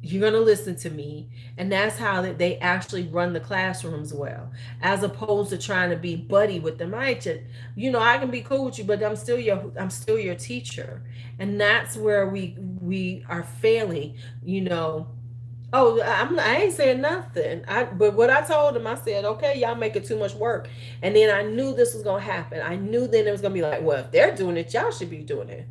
You're going to listen to me. And that's how they actually run the classrooms well, as opposed to trying to be buddy with them. I just, I can be cool with you, but I'm still your teacher. And that's where we are failing. Oh, I ain't saying nothing. But what I told them, I said, okay, y'all making too much work. And then I knew this was gonna happen. I knew then it was gonna be like, well, if they're doing it, y'all should be doing it.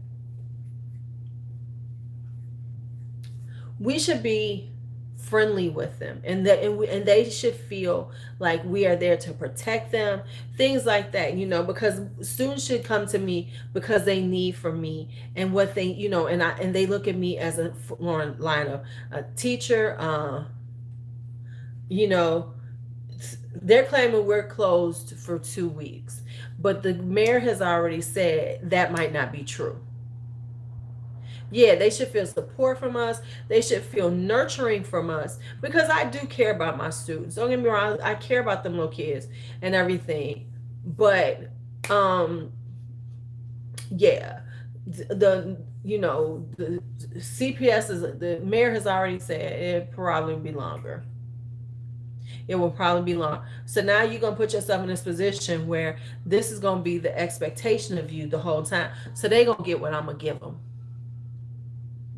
We should be friendly with them, and they should feel like we are there to protect them, things like that, because students should come to me because they need from me, and what they, and they look at me as a line of a teacher. You know they're claiming we're closed for 2 weeks, but the mayor has already said that might not be true. Yeah, they should feel support from us. They should feel nurturing from us, because I do care about my students. Don't get me wrong, I care about them little kids and everything. But yeah, the CPS is, the mayor has already said it probably be longer. It will probably be long. So now you're gonna put yourself in this position where this is gonna be the expectation of you the whole time. So they gonna get what I'm gonna give them.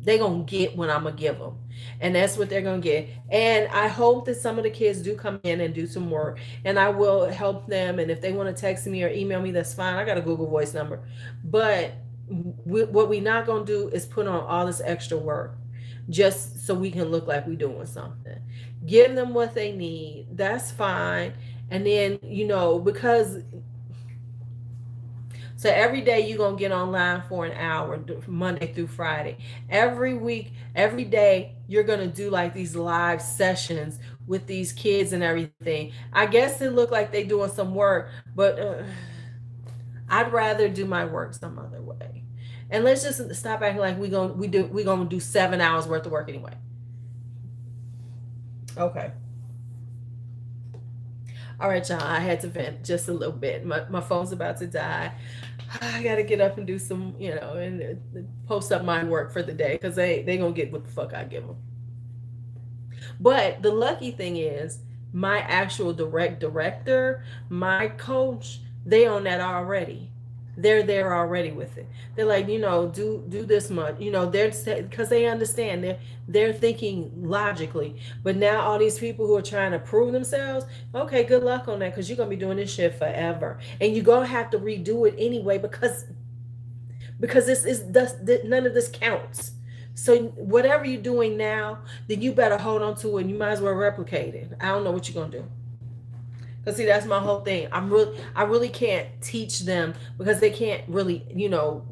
They gonna get what I'm gonna give them, and that's what they're gonna get. And I hope that some of the kids do come in and do some work, and I will help them. And if they want to text me or email me, that's fine. I got a Google Voice number. But what we not gonna do is put on all this extra work just so we can look like we doing something. Give them what they need. That's fine. And then, because so every day you're going to get online for an hour, Monday through Friday. Every week, every day, you're going to do like these live sessions with these kids and everything. I guess it looked like they doing some work, but I'd rather do my work some other way. And let's just stop acting like we're gonna do 7 hours worth of work anyway. Okay. All right, y'all. I had to vent just a little bit. My phone's about to die. I gotta get up and do some, and post up my work for the day, because they gonna get what the fuck I give them. But the lucky thing is, my actual director, my coach, they on that already. They're there already with it. They're like, do this much. They're because they understand. They're thinking logically. But now all these people who are trying to prove themselves, okay, good luck on that, because you're gonna be doing this shit forever, and you're gonna have to redo it anyway, because this is none of this counts. So whatever you're doing now, then you better hold on to it, and you might as well replicate it. I don't know what you're gonna do. Cause see, that's my whole thing. I really can't teach them, because they can't really,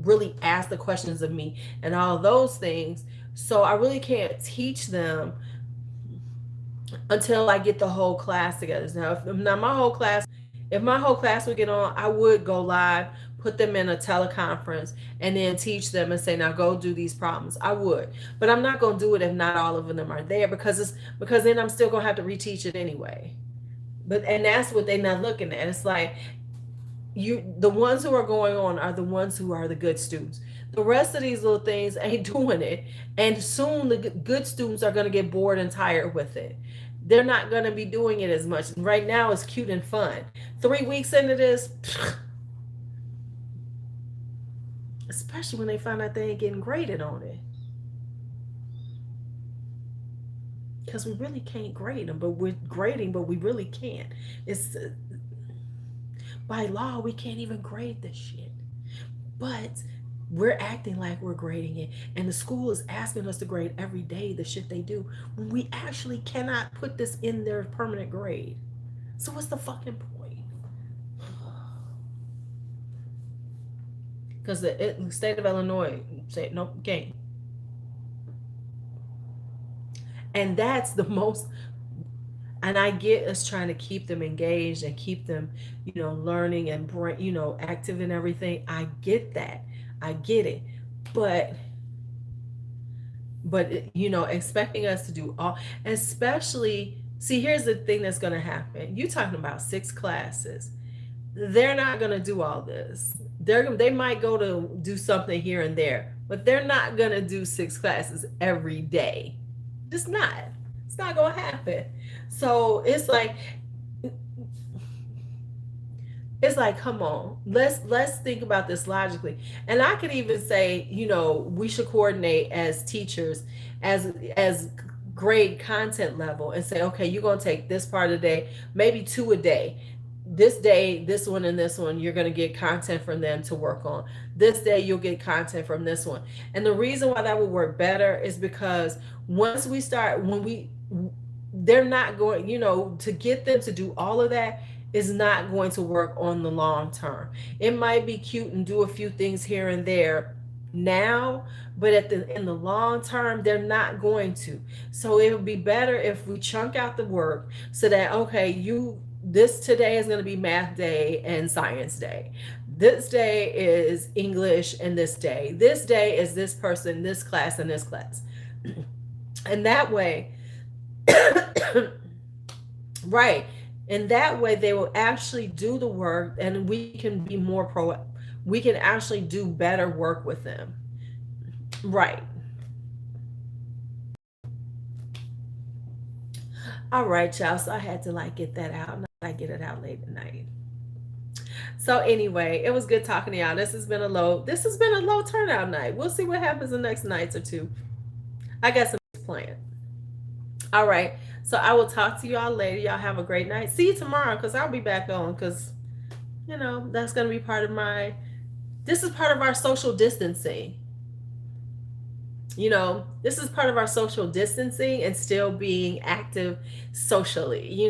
really ask the questions of me and all those things. So I really can't teach them until I get the whole class together. Now my whole class, if my whole class would get on, I would go live, put them in a teleconference, and then teach them and say, now go do these problems. I would, but I'm not gonna do it if not all of them are there, because then I'm still gonna have to reteach it anyway. And that's what they're not looking at. It's like, the ones who are going on are the ones who are the good students. The rest of these little things ain't doing it, and soon the good students are going to get bored and tired with it. They're not going to be doing it as much. Right now it's cute and fun. 3 weeks into this, especially when they find out they ain't getting graded on it, because we really can't grade them, but we're grading, but we really can't. It's by law, we can't even grade this shit. But we're acting like we're grading it. And the school is asking us to grade every day the shit they do, when we actually cannot put this in their permanent grade. So what's the fucking point? Because the state of Illinois said, nope, you can't. And that's the most. And I get us trying to keep them engaged and keep them, learning and active and everything. I get that. I get it. But expecting us to do all, especially, see, here's the thing that's going to happen. You talking about 6 classes. They're not going to do all this. They might go to do something here and there, but they're not going to do 6 classes every day. Just not. It's not going to happen. So it's like, come on, let's think about this logically. And I could even say, we should coordinate as teachers, as grade content level, and say, okay, you're going to take this part of the day, maybe 2 a day. This day, this one and this one, you're going to get content from them to work on. This day, you'll get content from this one. And the reason why that would work better is because once we start, they're not going, to get them to do all of that is not going to work on the long term. It might be cute and do a few things here and there now, but in the long term, they're not going to. So it would be better if we chunk out the work, so that, okay, this today is going to be math day and science day. This day is English, and this day is this person, this class, and this class. And that way, right. And that way they will actually do the work, and we can be more we can actually do better work with them. Right. All right, y'all. So I had to get that out, and I get it out late at night. So anyway, it was good talking to y'all. This has been a low turnout night. We'll see what happens the next nights or two. I got some planned. All right. So I will talk to y'all later. Y'all have a great night. See you tomorrow, because I'll be back on, because, that's going to be this is part of our social distancing. This is part of our social distancing and still being active socially.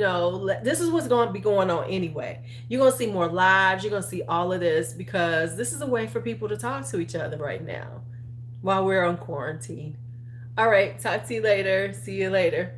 This is what's going to be going on anyway. You're going to see more lives. You're going to see all of this, because this is a way for people to talk to each other right now while we're on quarantine. All right. Talk to you later. See you later.